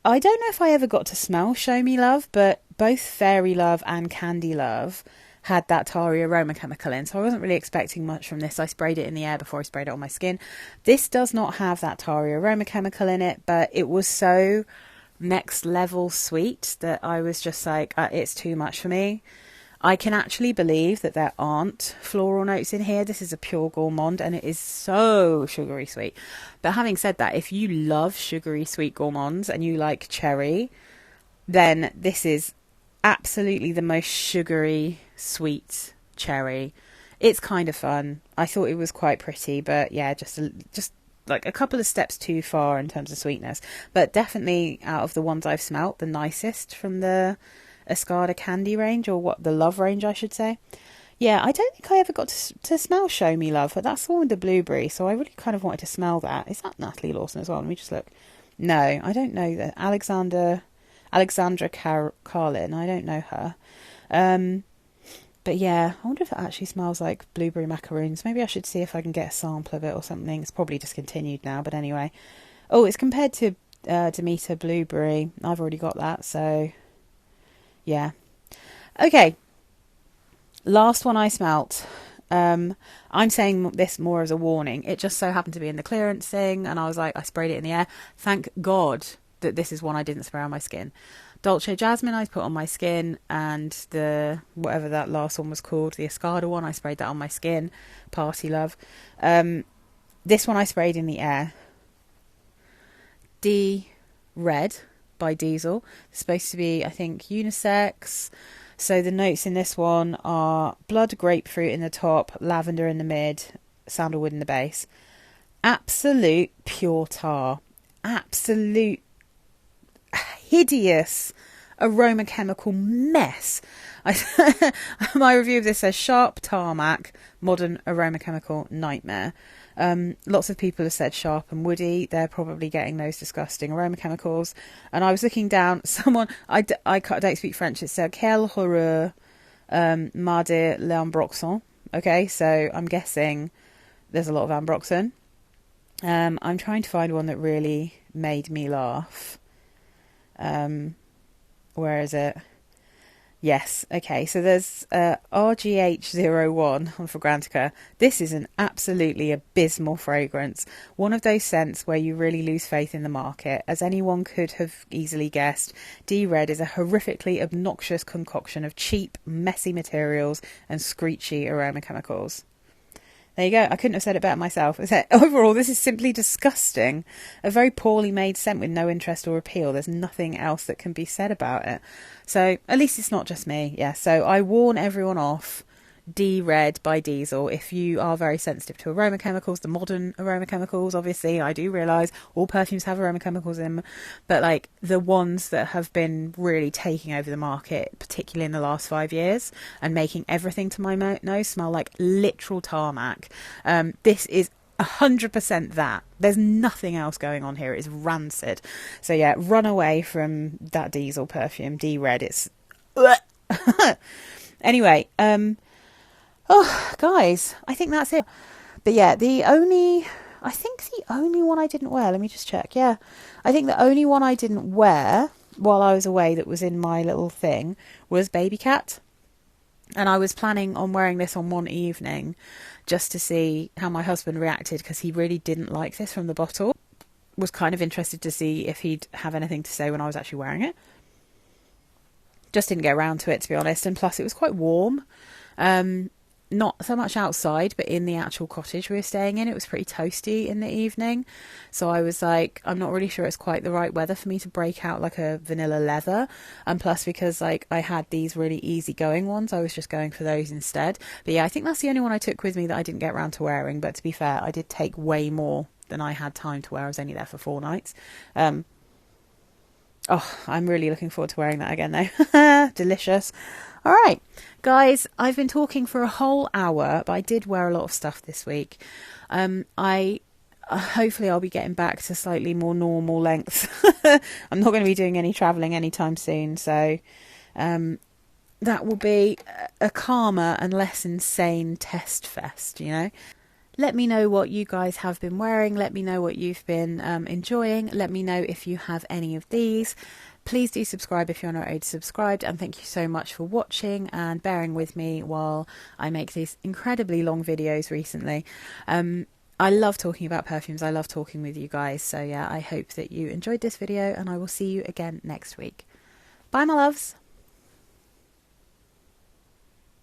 I don't know if I ever got to smell Show Me Love, but both Fairy Love and Candy Love had that tarry aroma chemical in. So I wasn't really expecting much from this. I sprayed it in the air before I sprayed it on my skin. This does not have that tarry aroma chemical in it, but it was so next level sweet that I was just like, it's too much for me. I can actually believe that there aren't floral notes in here. This is a pure gourmand and it is so sugary sweet. But having said that, if you love sugary sweet gourmands and you like cherry, then this is absolutely the most sugary sweet cherry. It's kind of fun. I thought it was quite pretty, but yeah, just like a couple of steps too far in terms of sweetness. But definitely out of the ones I've smelt, the nicest from the Escada Candy range, or what, the Love range I should say. Yeah, I don't think I ever got to smell Show Me Love, but that's the one with the blueberry, so I really kind of wanted to smell that. Is that Natalie Lawson as well? Let me just look. No, I don't know that. Alexandra Carlin, I don't know her. But yeah, I wonder if it actually smells like blueberry macaroons. Maybe I should see if I can get a sample of it or something. It's probably discontinued now, but anyway. Oh, it's compared to Demeter Blueberry. I've already got that, so yeah. Okay. Last one I smelt. I'm saying this more as a warning. It just so happened to be in the clearance thing, and I was like, I sprayed it in the air. Thank God that this is one I didn't spray on my skin. Dolce Jasmine I put on my skin, and the whatever that last one was called, the Escada one, I sprayed that on my skin. Party Love. This one I sprayed in the air. D Red by Diesel. It's supposed to be, I think, unisex. So the notes in this one are blood grapefruit in the top, lavender in the mid, sandalwood in the base. Absolute pure tar. Absolute hideous aroma chemical mess. My review of this says sharp tarmac, modern aroma chemical nightmare. Lots of people have said sharp and woody. They're probably getting those disgusting aroma chemicals. And I was looking down, someone, I don't speak French, it said quel horreur marde l'ambroxan. Okay, so I'm guessing there's a lot of ambroxan. I'm trying to find one that really made me laugh. Where is it? Yes, okay, so there's RGH01 on Fragrantica. This is an absolutely abysmal fragrance. One of those scents where you really lose faith in the market. As anyone could have easily guessed, D-Red is a horrifically obnoxious concoction of cheap, messy materials and screechy aroma chemicals. There you go. I couldn't have said it better myself. Overall, this is simply disgusting. A very poorly made scent with no interest or appeal. There's nothing else that can be said about it. So, at least it's not just me. Yeah, so I warn everyone off. D-Red by Diesel. If you are very sensitive to aroma chemicals, the modern aroma chemicals, obviously, I do realise all perfumes have aroma chemicals in them, but like the ones that have been really taking over the market, particularly in the last 5 years, and making everything to my nose smell like literal tarmac. This is 100% that. There's nothing else going on here. It's rancid. So yeah, run away from that Diesel perfume, D-Red. It's anyway. Oh, guys, I think that's it. But yeah, I think the only one I didn't wear, let me just check. Yeah, I think the only one I didn't wear while I was away that was in my little thing was Baby Cat. And I was planning on wearing this on one evening just to see how my husband reacted, because he really didn't like this from the bottle. Was kind of interested to see if he'd have anything to say when I was actually wearing it. Just didn't get around to it, to be honest. And plus, it was quite warm. Not so much outside, but in the actual cottage we were staying in, it was pretty toasty in the evening. So I was like, I'm not really sure it's quite the right weather for me to break out like a vanilla leather. And plus, because like I had these really easygoing ones, I was just going for those instead. But yeah, I think that's the only one I took with me that I didn't get around to wearing. But to be fair, I did take way more than I had time to wear. I was only there for 4 nights. Oh, I'm really looking forward to wearing that again though. Delicious. All right, guys, I've been talking for a whole hour, but I did wear a lot of stuff this week. Hopefully I'll be getting back to slightly more normal lengths. I'm not going to be doing any travelling anytime soon, so that will be a calmer and less insane test fest, you know. Let me know what you guys have been wearing. Let me know what you've been enjoying. Let me know if you have any of these. Please do subscribe if you're not already subscribed, and thank you so much for watching and bearing with me while I make these incredibly long videos recently. I love talking about perfumes. I love talking with you guys. So yeah, I hope that you enjoyed this video, and I will see you again next week. Bye, my loves.